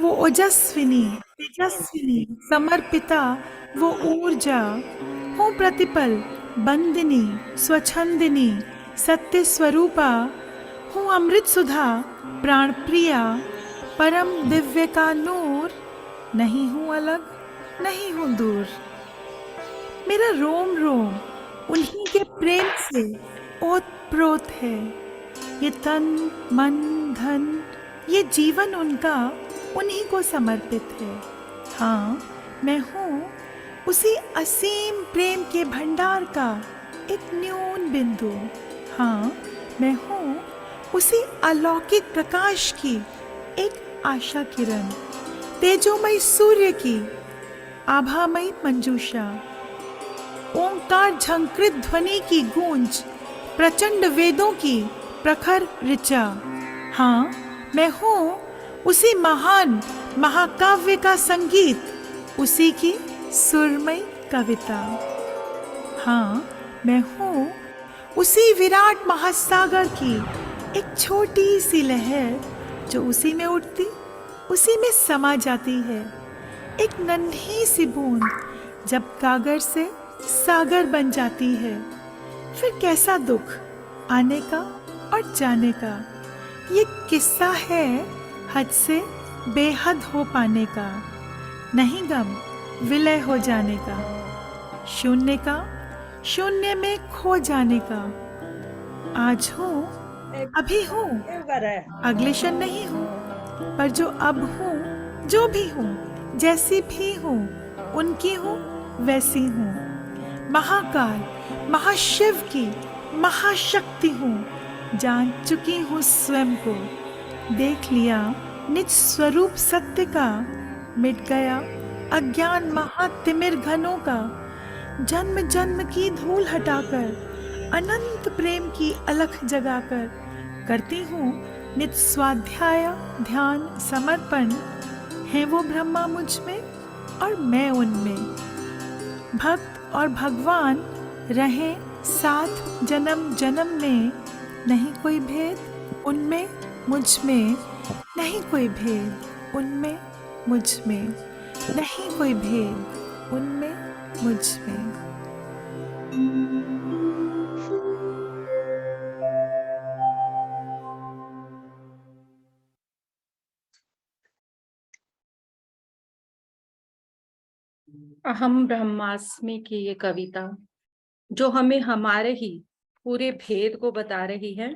वो ओजस्विनी, तेजस्विनी, समर्पिता, वो ऊर्जा, हूँ प्रतिपल, बंदिनी, स्वच्छंदिनी, सत्य स्वरूपा, हूँ अमृत सुधा, प्राण प्रिया, परम दिव्य का नूर, नहीं हूँ अलग, नहीं हूँ दूर। मेरा रोम रोम उन्हीं के प्रेम से ओत प्रोत है। ये तन मन धन, ये जीवन उनका उन्हीं को समर्पित है। हाँ, मैं हूँ उसी असीम प्रेम के भंडार का एक न्यून बिंदु। हाँ, मैं हूँ उसी अलौकिक प्रकाश की एक आशा किरण, तेजोमय सूर्य की आभामयी मंजूषा, ओंकार झंकृत ध्वनि की गूंज, प्रचंड वेदों की प्रखर ऋचा। हाँ, मैं हूँ उसी महान महाकाव्य का संगीत, उसी की सुरमई कविता। हाँ, मैं हूँ उसी विराट महासागर की एक छोटी सी लहर, जो उसी में उठती, उसी में समा जाती है। एक नन्ही सी बूंद जब कागर से सागर बन जाती है, फिर कैसा दुख आने का और जाने का। ये किस्सा है हद से बेहद हो पाने का, नहीं गम विलय हो जाने का, शून्य का शून्य में खो जाने का। आज हूँ, अभी हूँ, अगले क्षण नहीं हूँ, पर जो अब हूँ, जो भी हूँ, जैसी भी हूँ, उनकी हूँ, वैसी हूँ। महाकाल महाशिव की महाशक्ति हूँ, जान चुकी हूँ स्वयं को, देख लिया निज स्वरूप सत्य का, मिट गया अज्ञान महातिमिर घनों का। जन्म जन्म की धूल हटाकर, अनंत प्रेम की अलख जगाकर, करती हूँ निज स्वाध्याय ध्यान समर्पण। है वो ब्रह्मा मुझ में और मैं उनमें, भक्त और भगवान रहे साथ जन्म जन्म में। नहीं कोई भेद उनमें मुझ में, नहीं कोई भेद उनमें मुझ में, नहीं कोई भेद उनमें मुझ में। अहम ब्रह्मास्मि की ये कविता जो हमें हमारे ही पूरे भेद को बता रही है,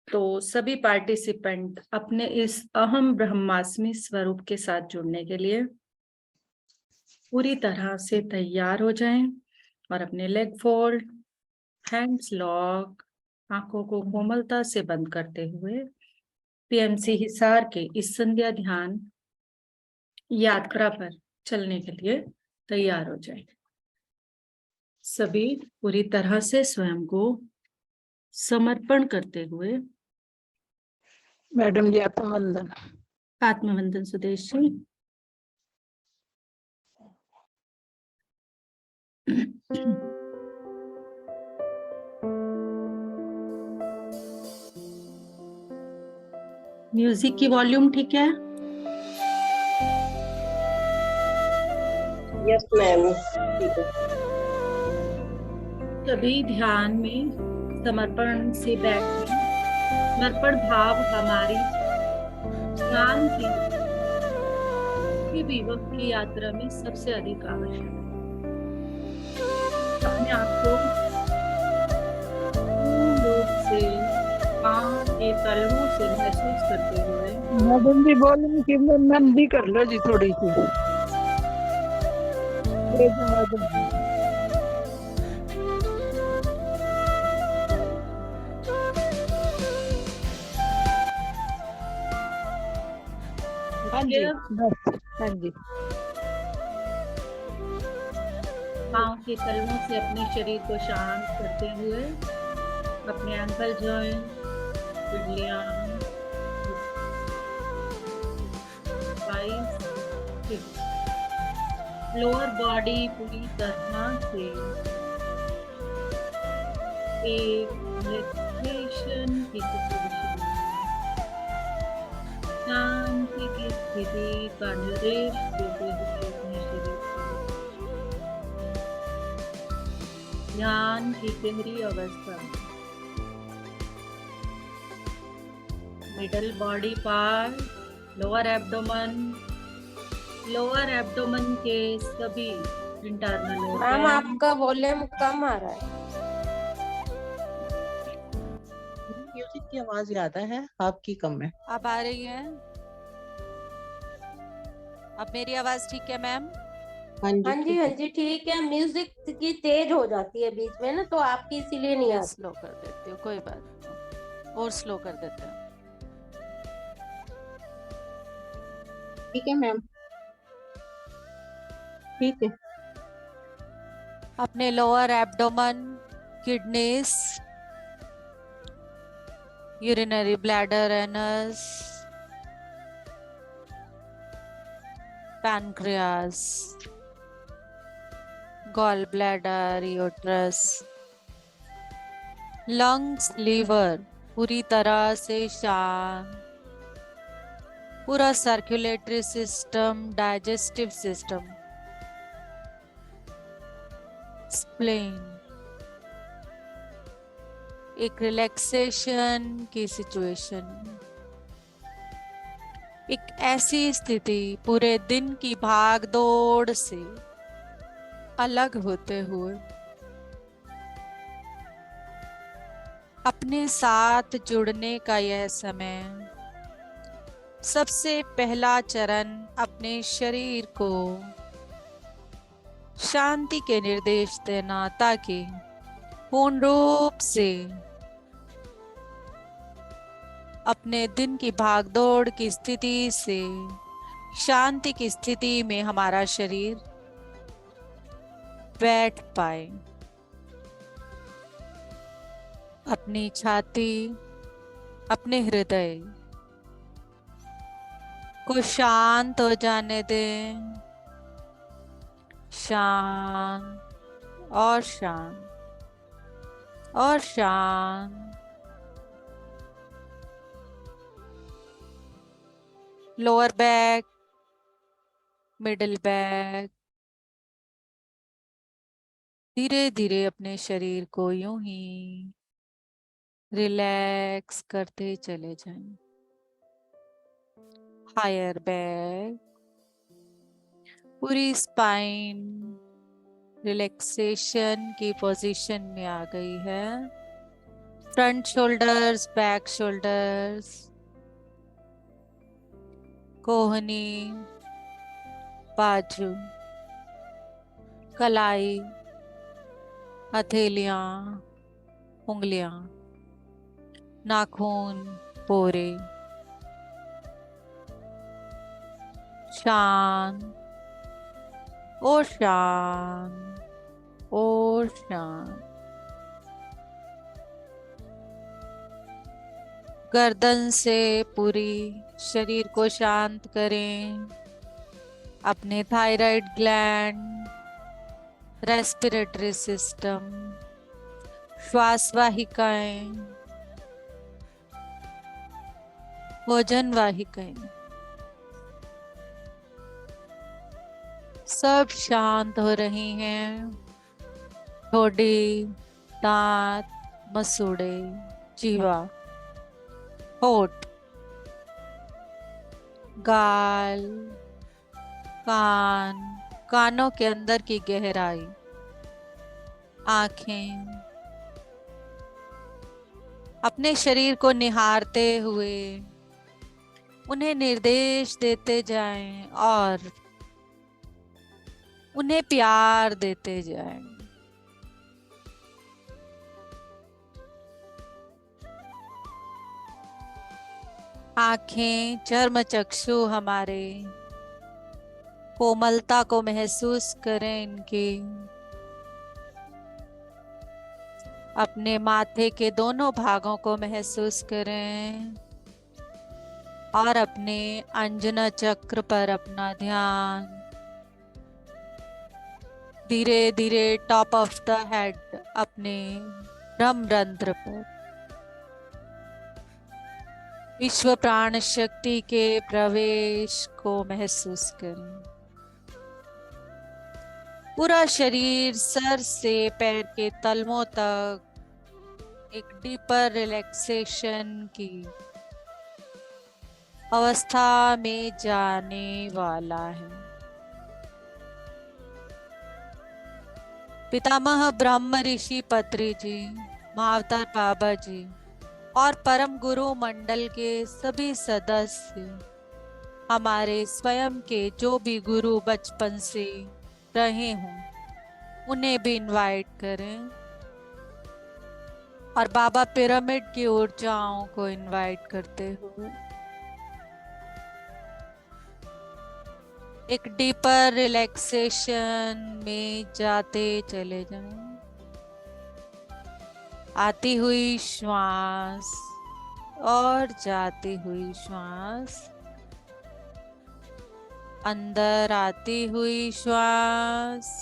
तो सभी पार्टिसिपेंट अपने इस अहम ब्रह्मास्मि स्वरूप के साथ जुड़ने के लिए पूरी तरह से तैयार हो जाएं और अपने लेग फोल्ड, हैंड्स लॉक, आंखों को कोमलता से बंद करते हुए पीएमसी हिसार के इस संध्या ध्यान यात्रा पर चलने के लिए तैयार हो जाएं। सभी पूरी तरह से स्वयं को समर्पण करते हुए मैडम जी आत्मवंदन। आत्मवंदन सुदेश जी। म्यूजिक की वॉल्यूम ठीक है? यस मैम, ठीक है। सभी ध्यान में समर्पण से बैठे। समर्पण भाव हमारी ज्ञान की विवेक की यात्रा में सबसे अधिक आवश्यक है। अपने आप को पूर्ण रूप से पांव के तलवों से महसूस करते हुए मैडम जी बोल की मंदी कर लो जी थोड़ी सी। हाँ जी बस, हाँ जी। पांव के तलवों से अपने शरीर को शांत करते हुए अपने एंकल जॉइंट, पिंडलियां, लोअर बॉडी पूरी तरह से एक मेडिटेशन की शांति की स्थिति का निर्देश देते हुए अपने शरीर को ध्यान की गहरी अवस्था, middle body part, lower abdomen के सभी इंटरनल मैम ऑर्गन। आपका वॉल्यूम कम आ रहा है। म्यूजिक की आवाज ज्यादा है, आपकी कम है। अब आ रही है? अब मेरी आवाज ठीक है मैम? हाँ हाँ जी ठीक हाँ है। जी ठीक है। म्यूजिक की तेज हो जाती है बीच में ना, तो आपकी इसीलिए नहीं आती। स्लो कर देती हूँ, कोई बात नहीं, और स्लो कर देते हैं। ठीक है मैम, ठीक है। अपने lower abdomen, kidneys, urinary bladder, anus, pancreas, gall bladder, uterus, lungs, liver पूरी तरह से शांत, पूरा circulatory system, digestive system, spleen, एक रिलैक्सेशन की सिचुएशन, एक ऐसी स्थिति पूरे दिन की भाग दौड़ से अलग होते हुए अपने साथ जुड़ने का यह समय। सबसे पहला चरण अपने शरीर को शांति के निर्देश देना, ताकि पूर्ण रूप से अपने दिन की भागदौड़ की स्थिति से शांति की स्थिति में हमारा शरीर बैठ पाए। अपनी छाती, अपने हृदय को शांत हो जाने दें, शांत और शांत और शांत। लोअर बैक, मिडिल बैक, धीरे धीरे अपने शरीर को यूं ही रिलैक्स करते चले जाएं। हायर बैक, पूरी स्पाइन रिलैक्सेशन की पोजीशन में आ गई है। फ्रंट शोल्डर्स, बैक शोल्डर्स, कोहनी, बाजू, कलाई, हथेलियां, उंगलियां, नाखून, पोरे, शांत और शांत और शांत। गर्दन से पूरी शरीर को शांत करें। अपने थायराइड ग्लैंड, रेस्पिरेटरी सिस्टम, श्वास वाहिकाएं, भोजन वाहिकाएं सब शांत हो रही हैं। ठोड़ी, दांत, मसूड़े, जीवा, होठ, गाल, कान, कानों के अंदर की गहराई, आंखें, अपने शरीर को निहारते हुए उन्हें निर्देश देते जाएं और उन्हें प्यार देते जाएं। आंखें, चर्म चक्षु हमारे कोमलता को महसूस करें इनकी। अपने माथे के दोनों भागों को महसूस करें और अपने अंजना चक्र पर अपना ध्यान धीरे धीरे टॉप ऑफ द हेड, अपने ब्रह्मरंध्र पर विश्व प्राण शक्ति के प्रवेश को महसूस करें। पूरा शरीर सर से पैर के तलवों तक एक डीपर रिलैक्सेशन की अवस्था में जाने वाला है। पितामह ब्रह्म ऋषि पत्री जी, महाअवतार बाबा जी और परम गुरु मंडल के सभी सदस्य, हमारे स्वयं के जो भी गुरु बचपन से रहे हों, उन्हें भी इनवाइट करें और बाबा पिरामिड की ऊर्जाओं को इनवाइट करते हुए एक डीपर रिलैक्सेशन में जाते चले जाएं। आती हुई श्वास और जाती हुई श्वास, अंदर आती हुई श्वास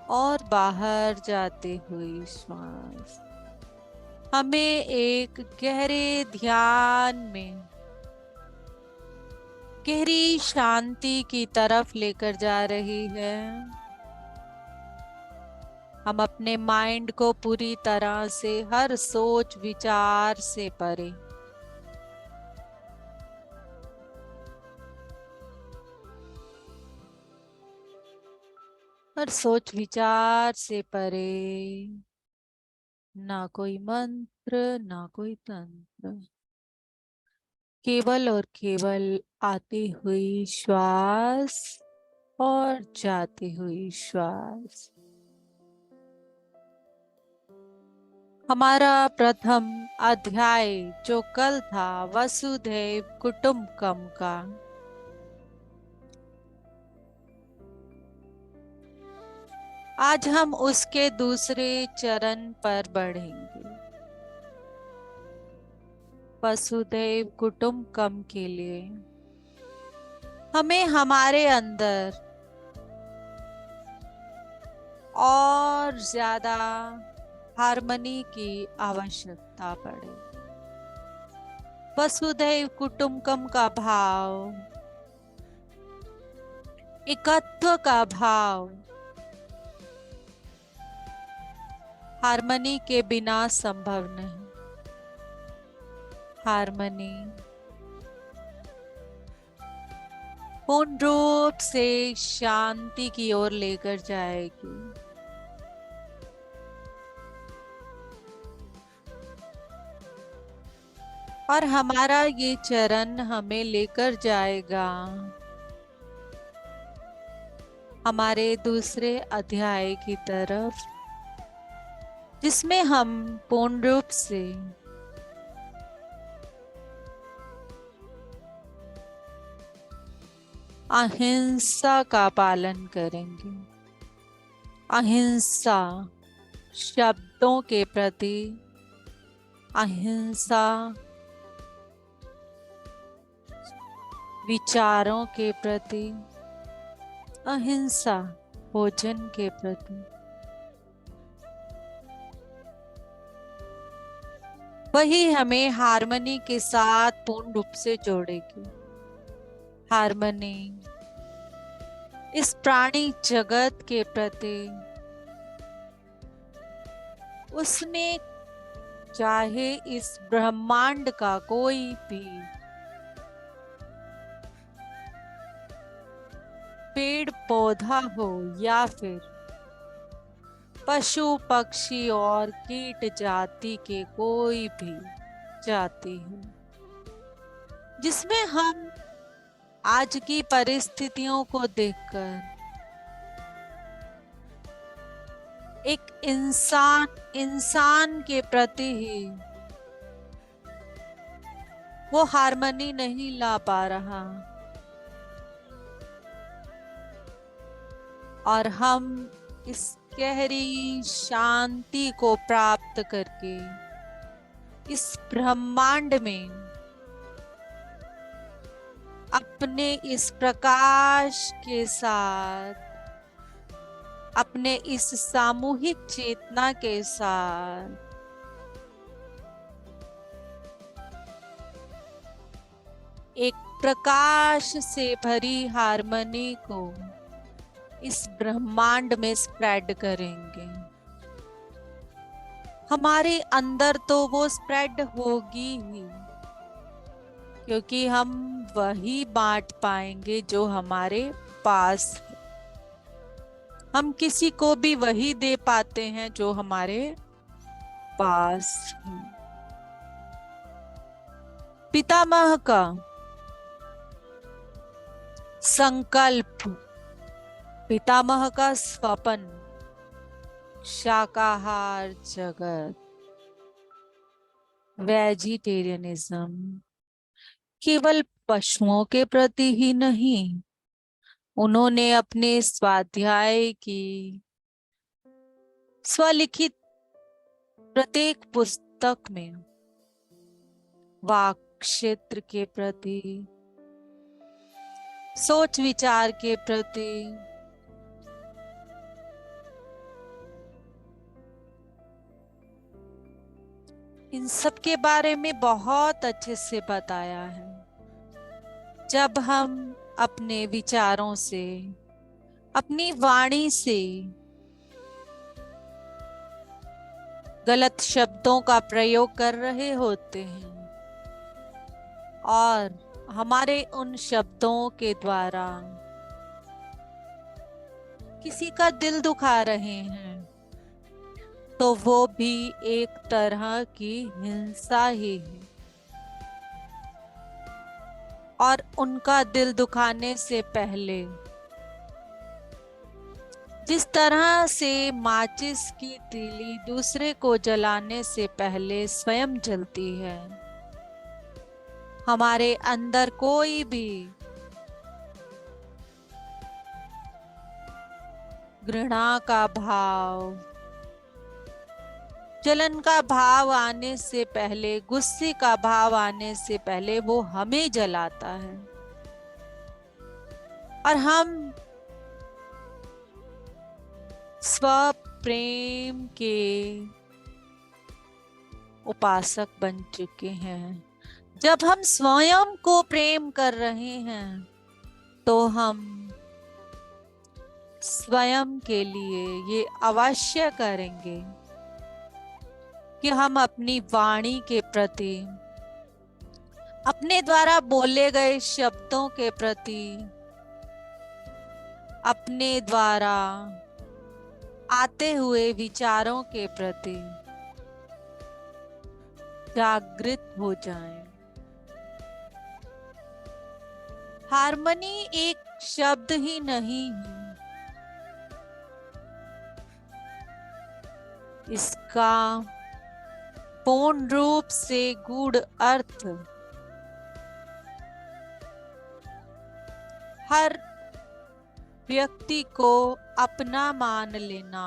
और बाहर जाती हुई श्वास हमें एक गहरे ध्यान में, गहरी शांति की तरफ लेकर जा रही है। हम अपने माइंड को पूरी तरह से हर सोच विचार से परे, हर सोच विचार से परे, ना कोई मंत्र ना कोई तंत्र, केवल और केवल आती हुई श्वास और जाती हुई श्वास। हमारा प्रथम अध्याय जो कल था वसुधैव कुटुंबकम का, आज हम उसके दूसरे चरण पर बढ़ेंगे। वसुधैव कुटुंबकम के लिए हमें हमारे अंदर और ज्यादा हार्मनी की आवश्यकता पड़े। वसुधैव कुटुंबकम का भाव, एकत्व का भाव, हार्मनी के बिना संभव नहीं। हार्मनी पूर्ण रूप से शांति की ओर लेकर जाएगी। और हमारा ये चरण हमें लेकर जाएगा हमारे दूसरे अध्याय की तरफ, जिसमें हम पूर्ण रूप से अहिंसा का पालन करेंगे। अहिंसा शब्दों के प्रति, अहिंसा विचारों के प्रति, अहिंसा भोजन के प्रति। वही हमें हार्मनी के साथ पूर्ण रूप से जोड़ेगी। हार्मनी इस प्राणी जगत के प्रति, उसमें चाहे इस ब्रह्मांड का कोई भी पेड़ पौधा हो या फिर पशु पक्षी और कीट जाति के कोई भी जाति हो, जिसमें हम आज की परिस्थितियों को देखकर एक इंसान के प्रति ही वो हार्मनी नहीं ला पा रहा, और हम इस गहरी शांति को प्राप्त करके इस ब्रह्मांड में अपने इस प्रकाश के साथ, अपने इस सामूहिक चेतना के साथ एक प्रकाश से भरी हार्मनी को इस ब्रह्मांड में स्प्रेड करेंगे। हमारे अंदर तो वो स्प्रेड होगी ही, क्योंकि हम वही बांट पाएंगे जो हमारे पास है। हम किसी को भी वही दे पाते हैं जो हमारे पास है। पितामह का संकल्प, पितामह का स्वप्न, शाकाहार जगत, वेजिटेरियनिज्म केवल पशुओं के प्रति ही नहीं, उन्होंने अपने स्वाध्याय की स्वलिखित प्रत्येक पुस्तक में वाक क्षेत्र के प्रति, सोच विचार के प्रति, इन सब के बारे में बहुत अच्छे से बताया है। जब हम अपने विचारों से, अपनी वाणी से गलत शब्दों का प्रयोग कर रहे होते हैं और हमारे उन शब्दों के द्वारा किसी का दिल दुखा रहे हैं, तो वो भी एक तरह की हिंसा ही है। और उनका दिल दुखाने से पहले, जिस तरह से माचिस की तीली दूसरे को जलाने से पहले स्वयं जलती है, हमारे अंदर कोई भी घृणा का भाव, जलन का भाव आने से पहले, गुस्से का भाव आने से पहले वो हमें जलाता है। और हम स्व प्रेम के उपासक बन चुके हैं। जब हम स्वयं को प्रेम कर रहे हैं, तो हम स्वयं के लिए ये अवश्य करेंगे कि हम अपनी वाणी के प्रति, अपने द्वारा बोले गए शब्दों के प्रति, अपने द्वारा आते हुए विचारों के प्रति जागृत हो जाएं। हार्मनी एक शब्द ही नहीं है, इसका पूर्ण रूप से गूढ़ अर्थ हर व्यक्ति को अपना मान लेना,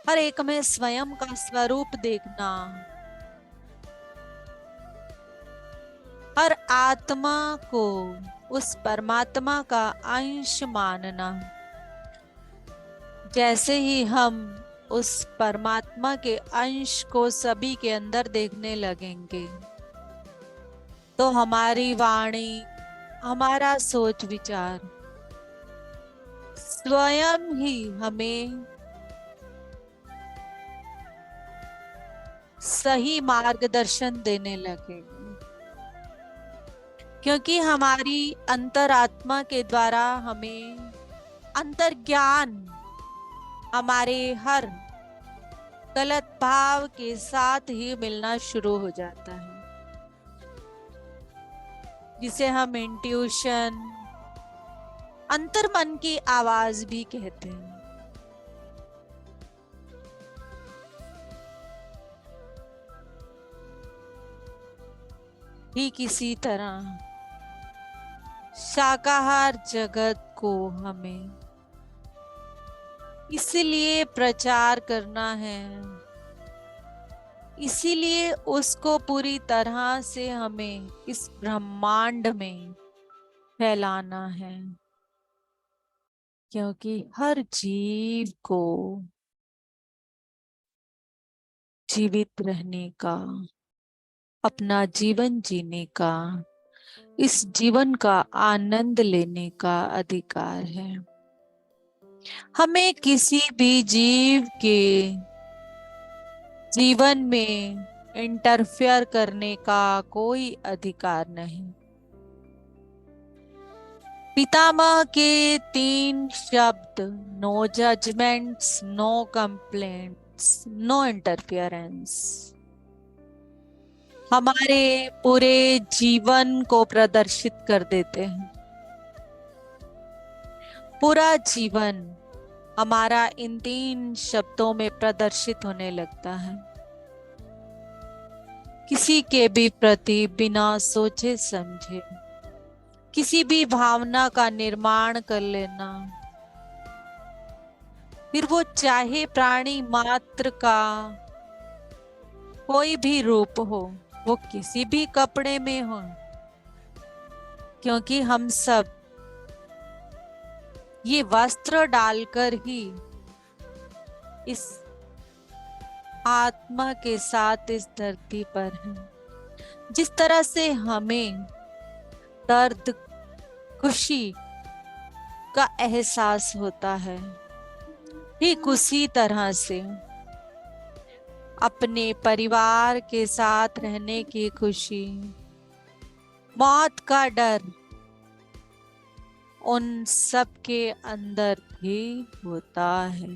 हर एक में स्वयं का स्वरूप देखना, हर आत्मा को उस परमात्मा का अंश मानना। जैसे ही हम उस परमात्मा के अंश को सभी के अंदर देखने लगेंगे, तो हमारी वाणी, हमारा सोच विचार स्वयं ही हमें सही मार्गदर्शन देने लगेगा, क्योंकि हमारी अंतरात्मा के द्वारा हमें अंतर्ज्ञान हमारे हर गलत भाव के साथ ही मिलना शुरू हो जाता है, जिसे हम इंट्यूशन, अंतर्मन की आवाज भी कहते हैं। ठीक इसी तरह शाकाहार जगत को हमें इसीलिए प्रचार करना है, इसीलिए उसको पूरी तरह से हमें इस ब्रह्मांड में फैलाना है, क्योंकि हर जीव को जीवित रहने का, अपना जीवन जीने का इस जीवन का आनंद लेने का अधिकार है। हमें किसी भी जीव के जीवन में इंटरफेयर करने का कोई अधिकार नहीं। पितामह के 3 शब्द, no judgments, no complaints, no interference, हमारे पूरे जीवन को प्रदर्शित कर देते हैं। पूरा जीवन हमारा इन 3 शब्दों में प्रदर्शित होने लगता है। किसी के भी प्रति बिना सोचे समझे किसी भी भावना का निर्माण कर लेना, फिर वो चाहे प्राणी मात्र का कोई भी रूप हो, वो किसी भी कपड़े में हो, क्योंकि हम सब ये वस्त्र डालकर ही इस आत्मा के साथ इस धरती पर हैं। जिस तरह से हमें दर्द, खुशी का एहसास होता है, ठीक उसी तरह से अपने परिवार के साथ रहने की खुशी, मौत का डर उन सब के अंदर भी होता है।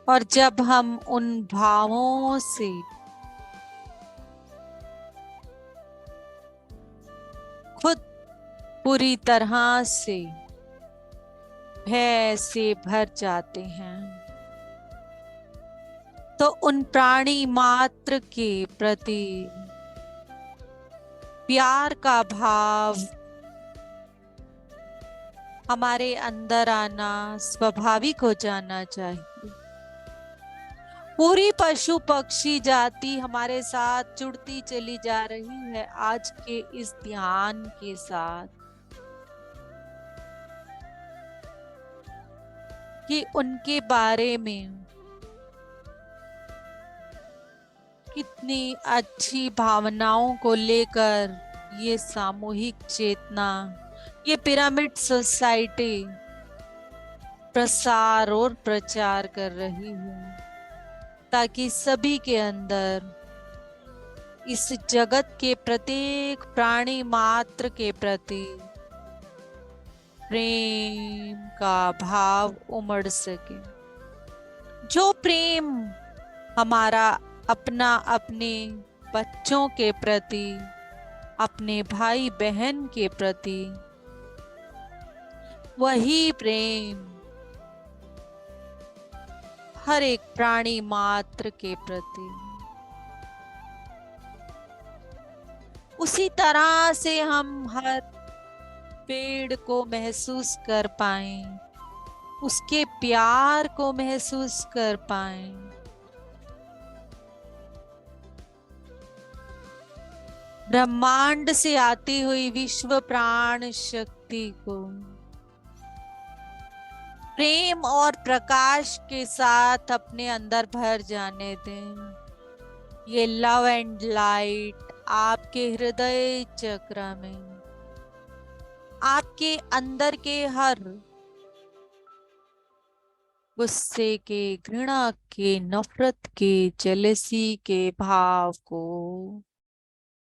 और जब हम उन भावों से खुद पूरी तरह से भय से भर जाते हैं, तो उन प्राणी मात्र के प्रति प्यार का भाव हमारे अंदर आना स्वाभाविक हो जाना चाहिए। पूरी पशु पक्षी जाति हमारे साथ जुड़ती चली जा रही है आज के इस ध्यान के साथ, कि उनके बारे में कितनी अच्छी भावनाओं को लेकर ये सामूहिक चेतना, ये पिरामिड सोसाइटी प्रसार और प्रचार कर रही है, ताकि सभी के अंदर इस जगत के प्रत्येक प्राणी मात्र के प्रति प्रेम का भाव उमड़ सके। जो प्रेम हमारा अपना अपने बच्चों के प्रति, अपने भाई बहन के प्रति, वही प्रेम हर एक प्राणी मात्र के प्रति, उसी तरह से हम हर पेड़ को महसूस कर पाएं, उसके प्यार को महसूस कर पाएं। ब्रह्मांड से आती हुई विश्व प्राण शक्ति को प्रेम और प्रकाश के साथ अपने अंदर भर जाने दें। ये लव एंड लाइट आपके हृदय चक्र में, आपके अंदर के हर गुस्से के, घृणा के, नफरत के, जेलसी के भाव को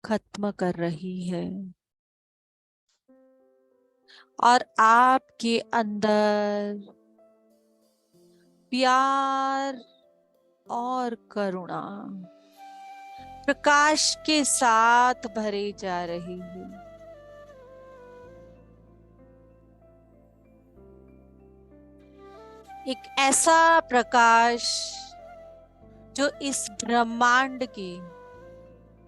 खत्म कर रही है और आपके अंदर प्यार और करुणा प्रकाश के साथ भरे जा रही है। एक ऐसा प्रकाश जो इस ब्रह्मांड के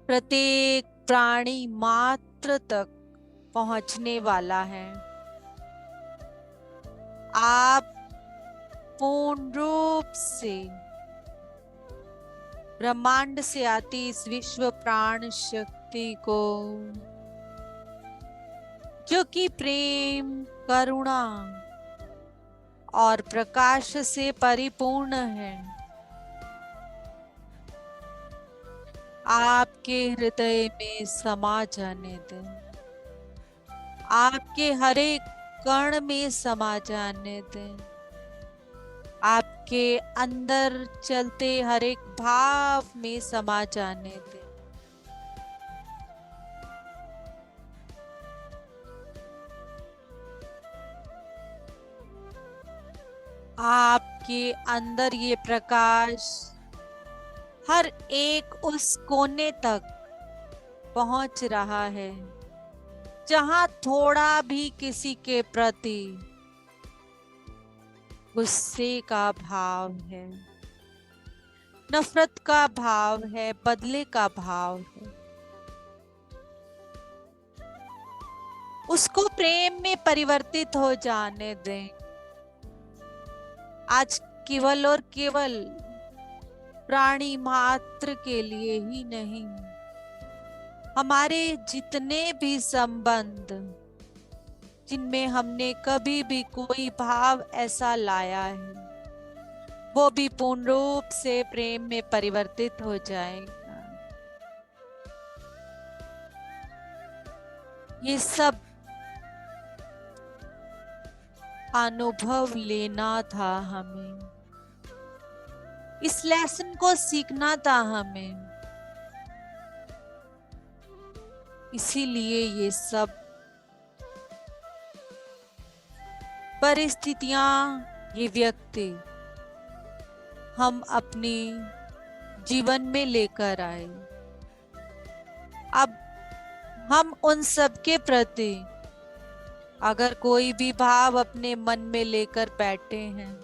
प्रत्येक प्राणी मात्र तक पहुंचने वाला है। आप पूर्ण रूप से ब्रह्मांड से आती इस विश्व प्राण शक्ति को, जो कि प्रेम, करुणा और प्रकाश से परिपूर्ण है, आपके हृदय में समा जाने दें, आपके हर एक कण में समा जाने दें, आपके अंदर चलते हर एक भाव में समा जाने दें। आपके अंदर ये प्रकाश हर एक उस कोने तक पहुंच रहा है जहां थोड़ा भी किसी के प्रति गुस्से का भाव है, नफरत का भाव है, बदले का भाव है, उसको प्रेम में परिवर्तित हो जाने दें। आज केवल और केवल प्राणी मात्र के लिए ही नहीं, हमारे जितने भी संबंध जिनमें हमने कभी भी कोई भाव ऐसा लाया है, वो भी पूर्ण रूप से प्रेम में परिवर्तित हो जाएगा। ये सब अनुभव लेना था हमें, इस लेसन को सीखना था हमें, इसीलिए ये सब परिस्थितियां, ये व्यक्ति हम अपनी जीवन में लेकर आए। अब हम उन सब के प्रति अगर कोई भी भाव अपने मन में लेकर बैठे हैं,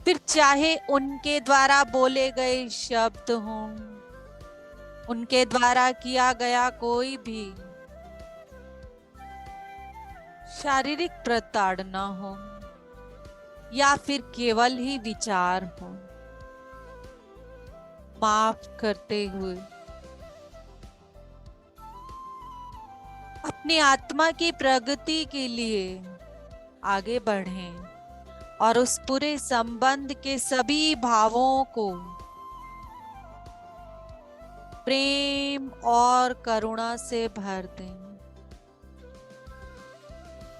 फिर चाहे उनके द्वारा बोले गए शब्द हों, उनके द्वारा किया गया कोई भी शारीरिक प्रताड़ना हो या फिर केवल ही विचार हो, माफ करते हुए अपनी आत्मा की प्रगति के लिए आगे बढ़ें और उस पूरे संबंध के सभी भावों को प्रेम और करुणा से भर दें।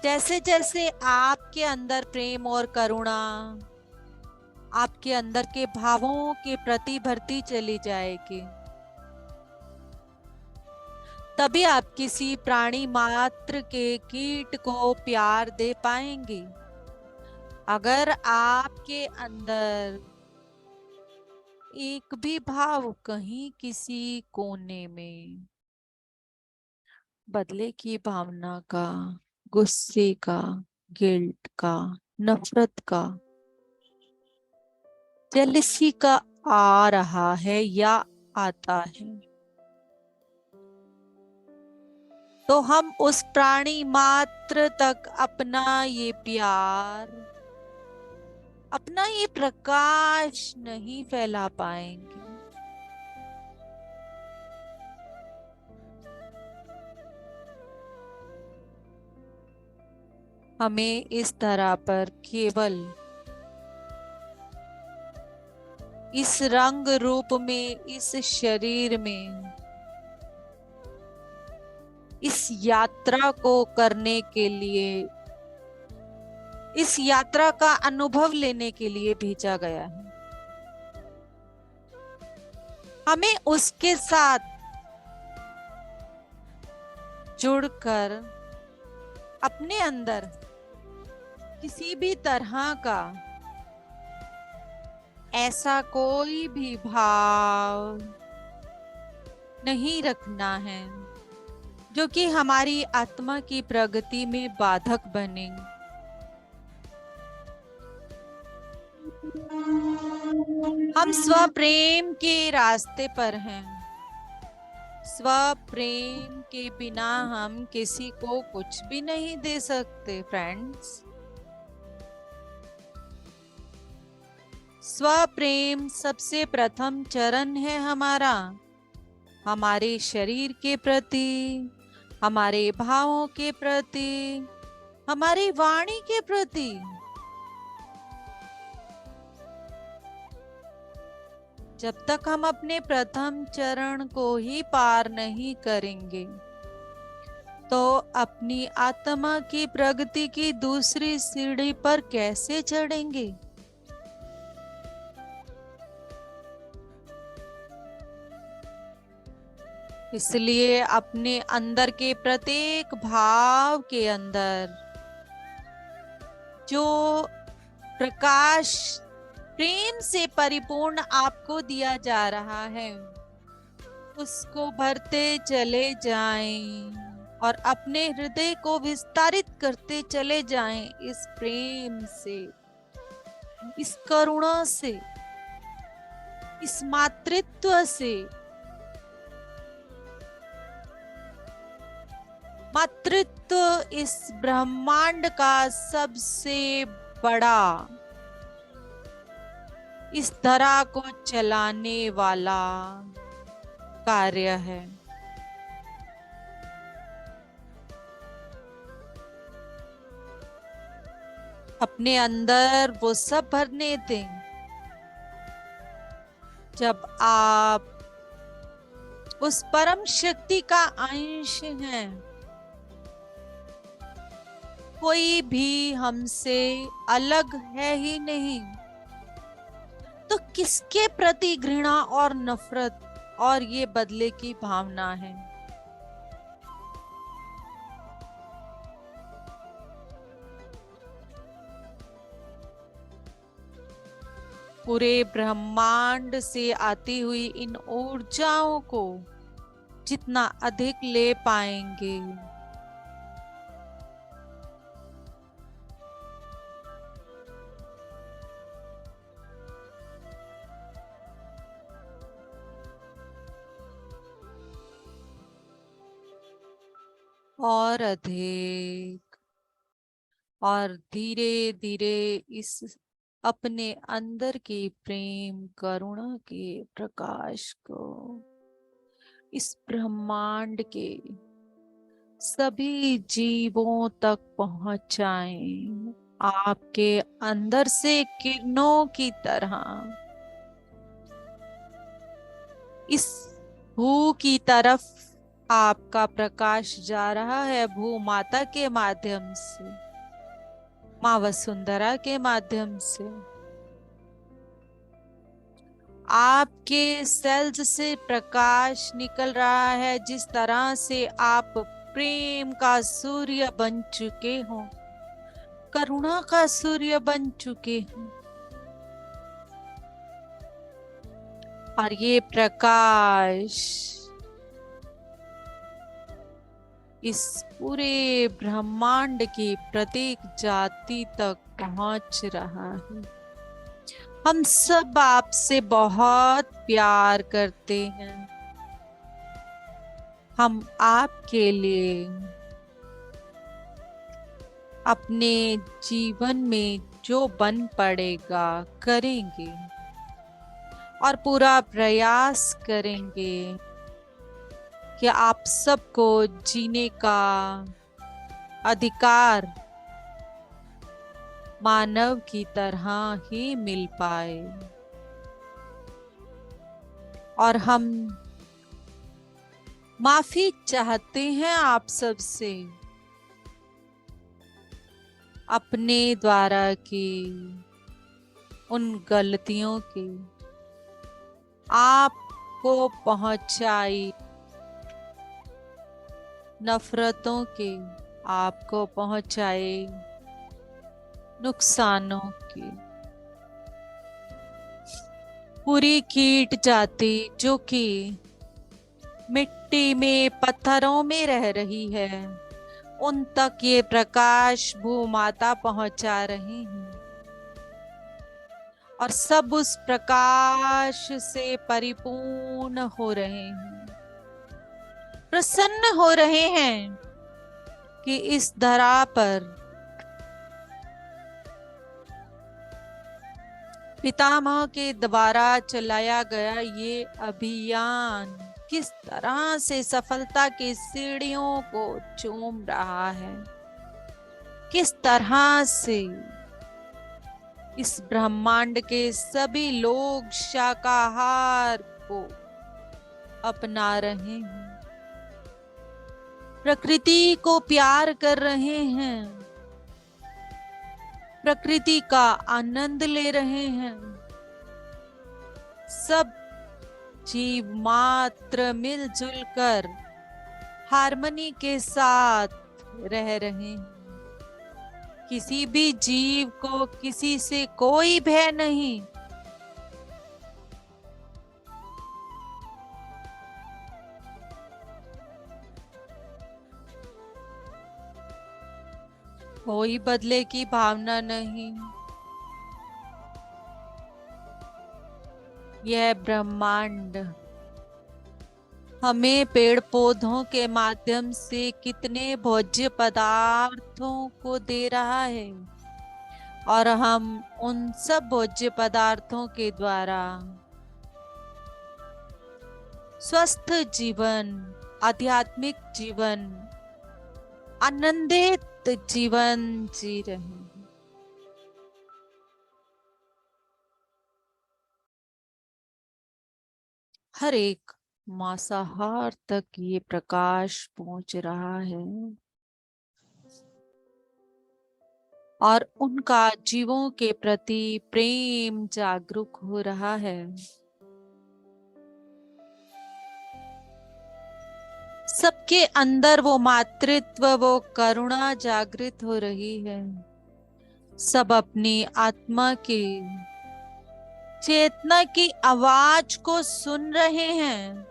जैसे जैसे आपके अंदर प्रेम और करुणा आपके अंदर के भावों के प्रति भरती चली जाएगी, तभी आप किसी प्राणी मात्र के कीट को प्यार दे पाएंगे। अगर आपके अंदर एक भी भाव कहीं किसी कोने में बदले की भावना का, गुस्से का, गिल्ट का, नफरत का, जेलसी का आ रहा है या आता है, तो हम उस प्राणी मात्र तक अपना ये प्यार, अपना ये प्रकाश नहीं फैला पाएंगे। हमें इस तरह पर केवल इस रंग रूप में, इस शरीर में, इस यात्रा को करने के लिए, इस यात्रा का अनुभव लेने के लिए भेजा गया है। हमें उसके साथ जुड़कर अपने अंदर किसी भी तरह का ऐसा कोई भी भाव नहीं रखना है जो कि हमारी आत्मा की प्रगति में बाधक बने। हम स्वप्रेम के रास्ते पर हैं। स्वप्रेम के बिना हम किसी को कुछ भी नहीं दे सकते फ्रेंड्स। स्वप्रेम सबसे प्रथम चरण है हमारा, हमारे शरीर के प्रति, हमारे भावों के प्रति, हमारी वाणी के प्रति। जब तक हम अपने प्रथम चरण को ही पार नहीं करेंगे तो अपनी आत्मा की प्रगति की दूसरी सीढ़ी पर कैसे चढ़ेंगे। इसलिए अपने अंदर के प्रत्येक भाव के अंदर जो प्रकाश प्रेम से परिपूर्ण आपको दिया जा रहा है उसको भरते चले जाएं और अपने हृदय को विस्तारित करते चले जाएं इस प्रेम से, इस करुणा से, इस मातृत्व से। मातृत्व इस ब्रह्मांड का सबसे बड़ा, इस धरा को चलाने वाला कार्य है। अपने अंदर वो सब भरने दें। जब आप उस परम शक्ति का अंश हैं, कोई भी हमसे अलग है ही नहीं, तो किसके प्रति घृणा और नफरत और ये बदले की भावना है। पूरे ब्रह्मांड से आती हुई इन ऊर्जाओं को जितना अधिक ले पाएंगे और अधिक और धीरे धीरे इस अपने अंदर के प्रेम करुणा के प्रकाश को इस ब्रह्मांड के सभी जीवों तक पहुंचाएं। आपके अंदर से किरणों की तरह इस भू की तरफ आपका प्रकाश जा रहा है, भू माता के माध्यम से, माँ वसुंधरा के माध्यम से। आपके सेल्स से प्रकाश निकल रहा है, जिस तरह से आप प्रेम का सूर्य बन चुके हो, करुणा का सूर्य बन चुके हो। और ये प्रकाश इस पूरे ब्रह्मांड की प्रत्येक जाति तक पहुंच रहा है। हम सब आपसे बहुत प्यार करते हैं। हम आपके लिए अपने जीवन में जो बन पड़ेगा करेंगे और पूरा प्रयास करेंगे कि आप सबको जीने का अधिकार मानव की तरह ही मिल पाए। और हम माफी चाहते हैं आप सबसे अपने द्वारा की उन गलतियों की, आपको पहुंचाई नफरतों के, आपको पहुंचाए नुकसानों की। पूरी कीट जाति जो कि मिट्टी में, पत्थरों में रह रही है, उन तक ये प्रकाश भूमाता पहुंचा रही है और सब उस प्रकाश से परिपूर्ण हो रहे हैं, प्रसन्न हो रहे हैं कि इस धरा पर पितामह के द्वारा चलाया गया ये अभियान किस तरह से सफलता की सीढ़ियों को चूम रहा है, किस तरह से इस ब्रह्मांड के सभी लोग शाकाहार को अपना रहे हैं, प्रकृति को प्यार कर रहे हैं, प्रकृति का आनंद ले रहे हैं। सब जीव मात्र मिलजुल कर हार्मनी के साथ रह रहे हैं। किसी भी जीव को किसी से कोई भय नहीं। कोई बदले की भावना नहीं। यह ब्रह्मांड हमें पेड़ पौधों के माध्यम से कितने भोज्य पदार्थों को दे रहा है, और हम उन सब भोज्य पदार्थों के द्वारा स्वस्थ जीवन, आध्यात्मिक जीवन, आनंदित जीवन जी रहे हैं। हर एक मांसाहार तक ये प्रकाश पहुंच रहा है और उनका जीवों के प्रति प्रेम जागरूक हो रहा है। सबके अंदर वो मातृत्व, वो करुणा जागृत हो रही है। सब अपनी आत्मा की चेतना की आवाज को सुन रहे हैं।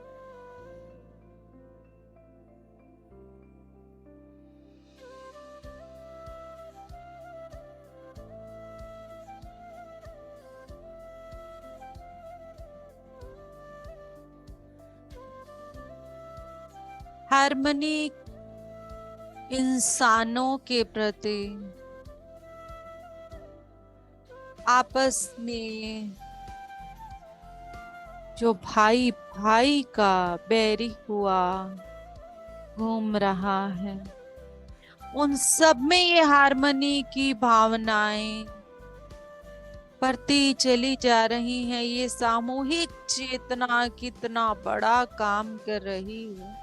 हार्मनी इंसानों के प्रति आपस में जो भाई भाई का बैरी हुआ घूम रहा है, उन सब में ये हार्मनी की भावनाएं बढ़ती चली जा रही हैं। ये सामूहिक चेतना कितना बड़ा काम कर रही है।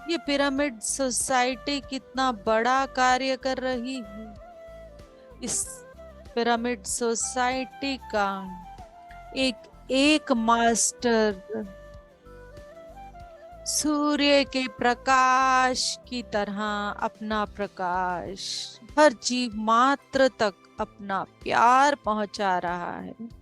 ये पिरामिड सोसाइटी कितना बड़ा कार्य कर रही है। इस पिरामिड सोसाइटी का एक मास्टर सूर्य के प्रकाश की तरह अपना प्रकाश हर जीव मात्र तक अपना प्यार पहुंचा रहा है।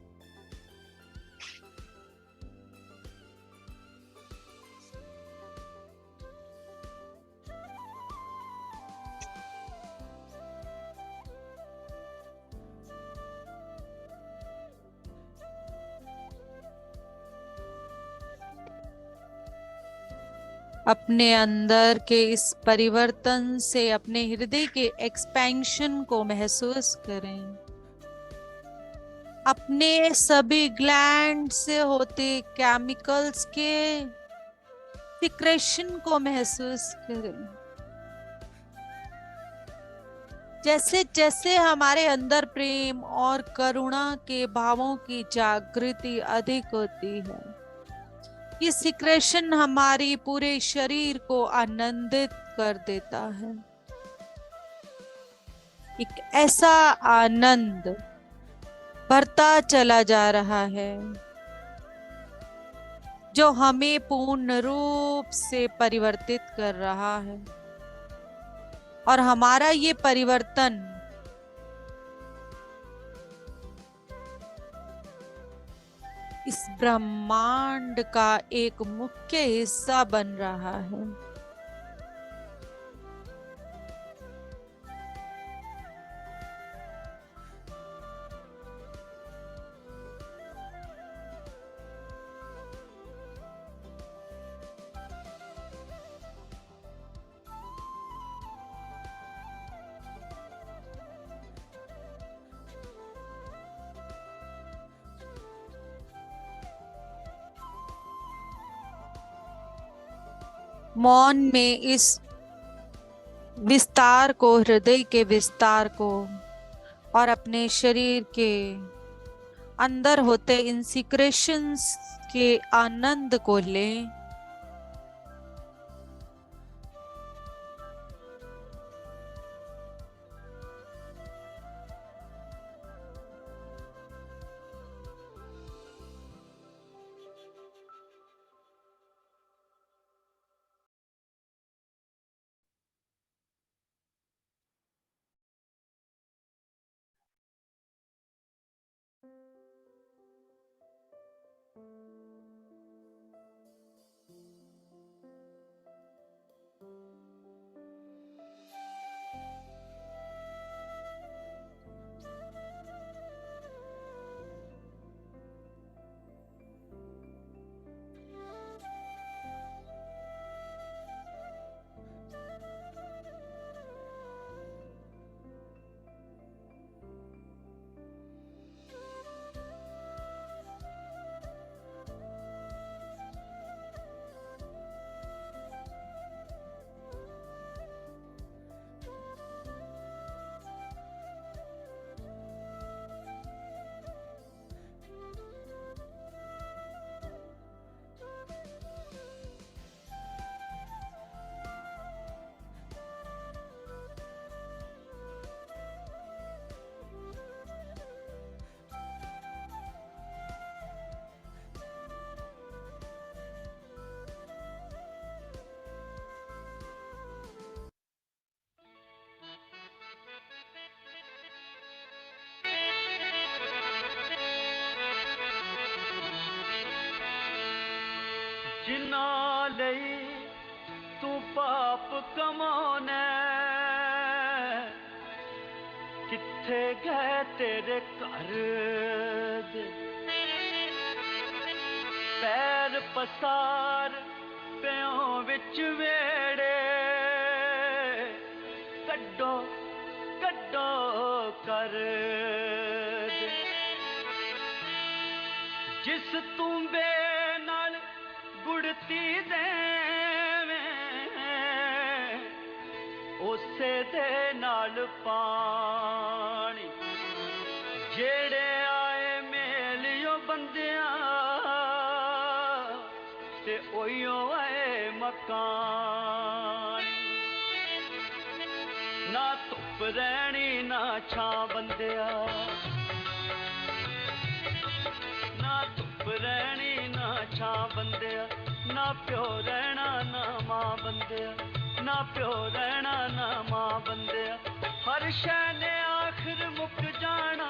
अपने अंदर के इस परिवर्तन से अपने हृदय के एक्सपेंशन को महसूस करें। अपने सभी ग्लैंड से होते केमिकल्स के सिक्रेशन को महसूस करें। जैसे जैसे हमारे अंदर प्रेम और करुणा के भावों की जागृति अधिक होती है, ये सिक्रेशन हमारी पूरे शरीर को आनंदित कर देता है। एक ऐसा आनंद बढ़ता चला जा रहा है जो हमें पूर्ण रूप से परिवर्तित कर रहा है। और हमारा ये परिवर्तन इस ब्रह्मांड का एक मुख्य हिस्सा बन रहा है। मौन में इस विस्तार को, हृदय के विस्तार को और अपने शरीर के अंदर होते इन सिक्रेशंस के आनंद को लें। जिन्ना लई तू पाप कमाना किथे गए तेरे घर दे पैर पसार प्यों विच वेड़े कड्डो कड्डो कर दे जिस तुम्बे नाल गुड़ती देवे उसे दे नाल पानी जेड़े आए मेलियो बंदियां ते ओयो आए मकान ना धुप रहनी ना छां बंदिया ना धुप रहनी ना छां बंदिया ना प्यो रहना ना मां बंदिया ना प्यो रहना ना मां बंदिया हर शै ने आखिर मुक जाना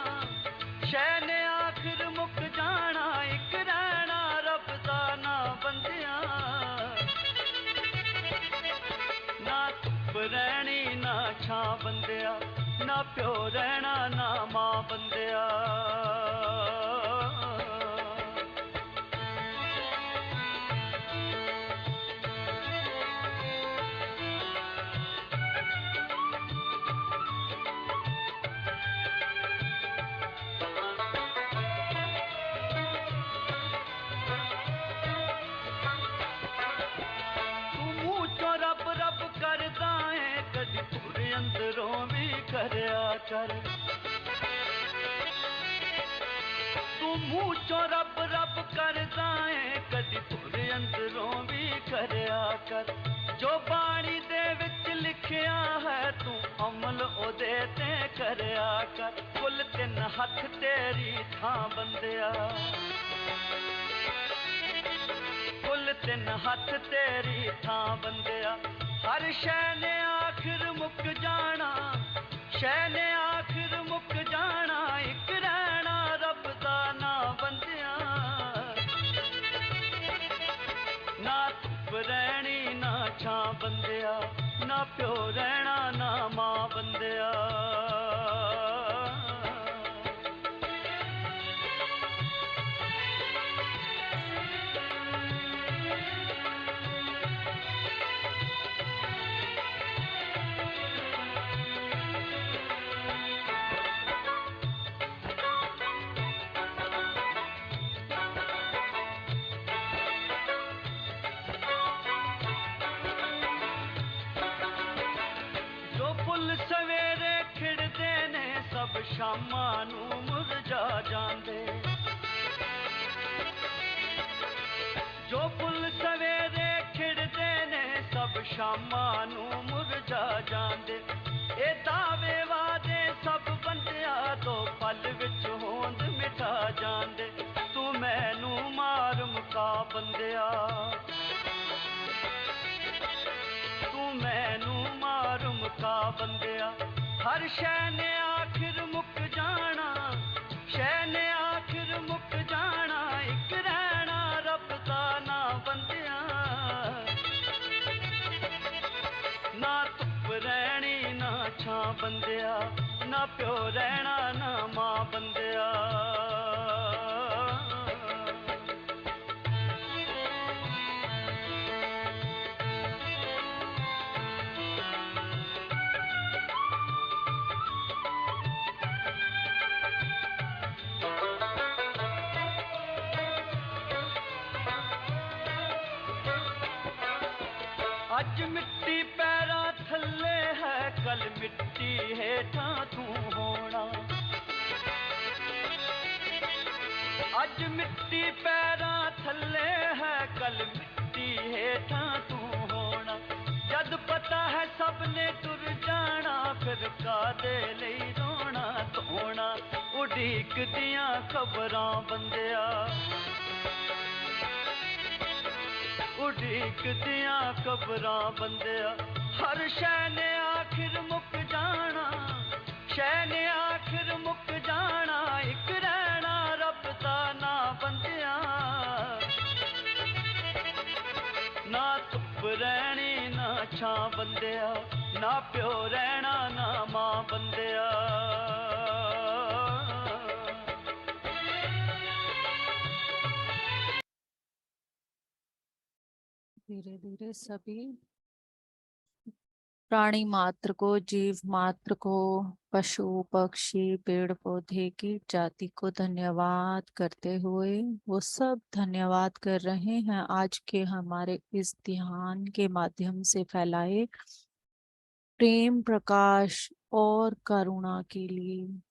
शै ने आखिर मुक जाना इक रहना रब दा ना बंदिया ना धुप रहनी ना छां बंदिया ना प्यो रहना ना मां बंदिया अंदरों भी करया कर तू मुँह चो रब रब करदा है कदी तुर अंदरों भी करया कर जो बाणी दे विच लिखिया है तू अमल ओदे ते करया कर कुल तिन हथ तेरी थां बंदिया कुल तिन हथ तेरी थां बंदिया हर शै ने आखिर मुक जाना शै ने आखिर मुक जाना इक रहना रब दा ना बंदिया ना धुप रहनी ना छां बंदिया ना प्यो रहना ना मां बंदिया शामां नूं मुरझा जांदे। जो फुੱਲ सवेरे खिड़दे ने सब शामां नूं मुरझा जांदे। ए दावे वादे सब बंदिया दो पल विच होंद मिटा जांदे। तू मैनू मार मुका बंदिया, तू मैनू मार मुका बंदिया। हर शै ने आखिर मुक जाना, शै ने आखिर मुक जाना। इक रहना रब दा ना बंदिया, ना धुप रहनी ना छां बंदिया। ना प्यो रहना ना मां बंदिया। अज मिट्टी पैरां थल्ले है, कल मिट्टी हेठां तू होना। अज मिट्टी पैरां थल्ले है, कल मिट्टी हेठां तू होना। जद पता है सबने टुर जाना, फिर कादे लई रोना धोना। उड़ीक दियां खबरां बंदिया, उड़ीक दियां खबरां बंदिया। हर शै ने आखिर मुक जाना, शै ने आखिर मुक जाना। इक रहना रब दा ना बंदिया, ना धुप रहनी ना छां बंदिया। ना प्यो रहना ना मां बंदिया। धीरे धीरे सभी प्राणी मात्र को, जीव मात्र को, पशु पक्षी पेड़ पौधे की जाति को धन्यवाद करते हुए वो सब धन्यवाद कर रहे हैं आज के हमारे इस ध्यान के माध्यम से फैलाए प्रेम प्रकाश और करुणा के लिए।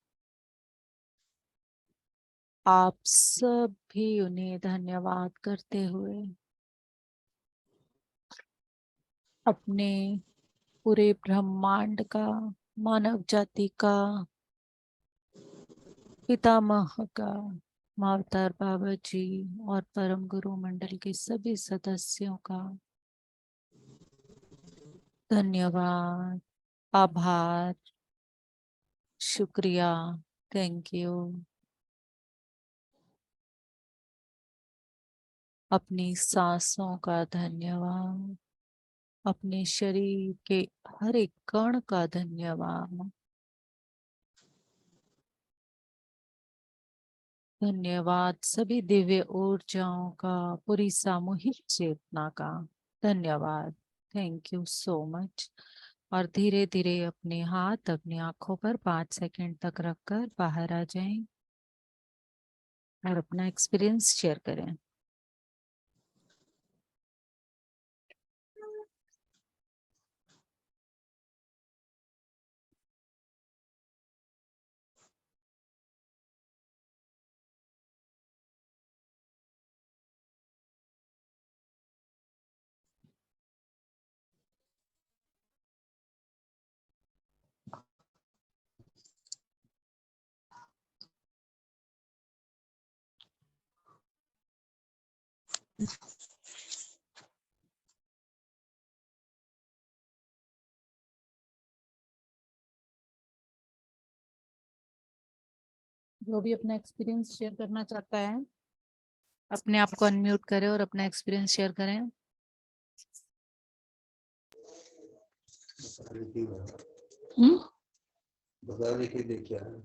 आप सब भी उन्हें धन्यवाद करते हुए अपने पूरे ब्रह्मांड का, मानव जाति का, पितामह का, मावतार बाबा जी और परम गुरु मंडल के सभी सदस्यों का धन्यवाद, आभार, शुक्रिया, थैंक यू। अपनी सांसों का धन्यवाद, अपने शरीर के हर एक कण का धन्यवाद। धन्यवाद सभी दिव्य ऊर्जाओं का, पूरी सामूहिक चेतना का धन्यवाद। Thank you so much. और धीरे धीरे अपने हाथ अपनी आंखों पर 5 सेकंड तक रखकर बाहर आ जाएं और अपना एक्सपीरियंस शेयर करें। जो भी अपना एक्सपीरियंस शेयर करना चाहता है अपने आप को अनम्यूट करें और अपना एक्सपीरियंस शेयर करें। बताने के लिए क्या है?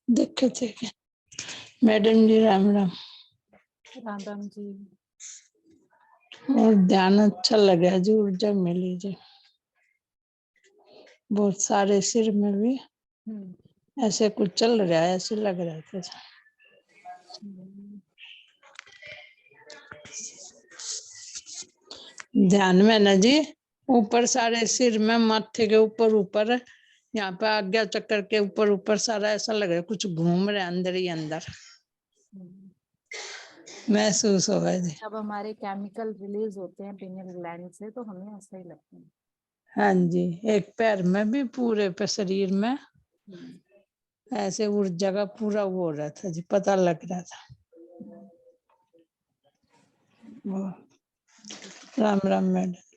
देखे थे मैडम जी, राम राम। राम राम जी। और ध्यान अच्छा लगा जी, ऊर्जा मिली जी। बहुत सारे सिर में भी ऐसे कुछ चल रहा है, ऐसे लग रहा था। ध्यान में ना जी, ऊपर सारे सिर में, माथे के ऊपर ऊपर यहाँ पे आज्ञा चक्कर के ऊपर ऊपर सारा ऐसा लग रहा है कुछ घूम रहा है अंदर ही अंदर, महसूस हो रहा है। जब हमारे केमिकल रिलीज होते हैं पिनियल ग्लैंड से तो हमें ऐसा ही लगता है। हाँ जी, एक पैर में भी, पूरे पे शरीर में ऐसे ऊर्जा का पूरा वो हो रहा था जी, पता लग रहा था। वो राम राम मैडम।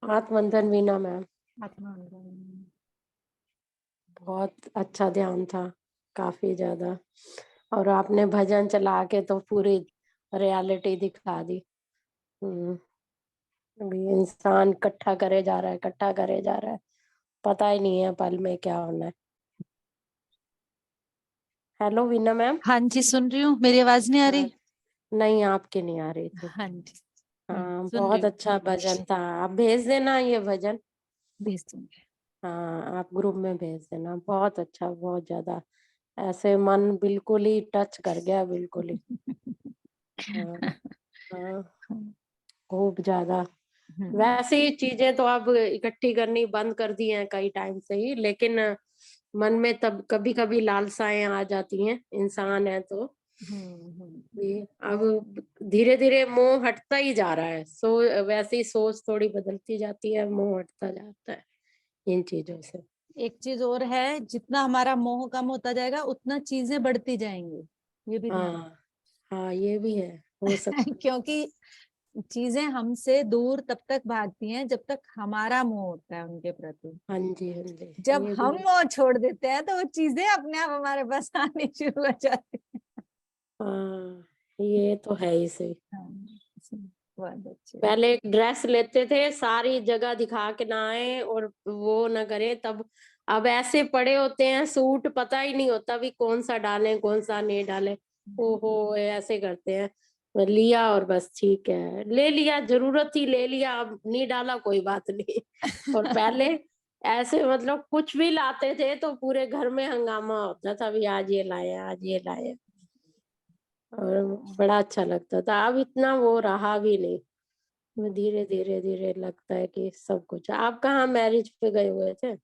आत्मवंदन वीना मैम, आत्मवंदन। बहुत अच्छा ध्यान था, काफी ज्यादा। और आपने भजन चला के तो पूरी रियलिटी दिखा दी। अभी इंसान इकट्ठा करे जा रहा है, इकट्ठा करे जा रहा है, पता ही नहीं है पल में क्या होना है। Hello Veena ma'am. हाँ जी, सुन रही हूँ। मेरी आवाज नहीं आ रही? नहीं, आपकी नहीं आ रही थी। हाँ जी, हाँ, सुन रही बहुत हूँ। अच्छा भजन था। आप भेज देना ये भजन। भेज दूंगी। हाँ, आप ग्रुप में भेज देना। बहुत अच्छा, बहुत ज्यादा ऐसे मन बिल्कुल ही टच कर गया, बिल्कुल ही। हाँ, हाँ, खूब ज्यादा। वैसे ही चीजें तो अब इकट्ठी करनी बंद कर दी हैं कई टाइम से ही, लेकिन मन में तब कभी कभी लालसाएं आ जाती हैं, इंसान है तो ये अब धीरे धीरे मोह हटता ही जा रहा है। वैसे ही सोच थोड़ी बदलती जाती है, मोह हटता जाता है इन चीजों से। एक चीज और है, जितना हमारा मोह कम होता जाएगा उतना चीजें बढ़ती जाएंगी, ये भी ध्यान। हाँ, हाँ, ये भी है, हो सकता है। क्योंकि चीजें हमसे दूर तब तक भागती हैं जब तक हमारा मोह होता है उनके प्रति। हाँ जी, हाँ जी, जब ये हम भी है। मोह छोड़ देते हैं तो वो चीजें अपने आप हमारे पास आनी शुरू हो जाती हैं। हाँ, ये तो है ही सही। हाँ, बहुत अच्छे। पहले एक ड्रेस लेते थे, सारी जगह दिखा के ना आए और वो ना करे, तब अब ऐसे पड़े होते हैं सूट, पता ही नहीं होता भी कौन सा डालें कौन सा नहीं डालें। ओहो, ऐसे करते हैं। लिया और बस ठीक है, ले लिया, जरूरत थी ले लिया, अब नहीं डाला कोई बात नहीं। और पहले ऐसे मतलब कुछ भी लाते थे तो पूरे घर में हंगामा होता था, भी आज ये लाए आज ये लाए, और बड़ा अच्छा लगता था। अब इतना वो रहा भी नहीं। धीरे धीरे धीरे लगता है कि सब कुछ। आप कहाँ मैरिज पे गए हुए थे?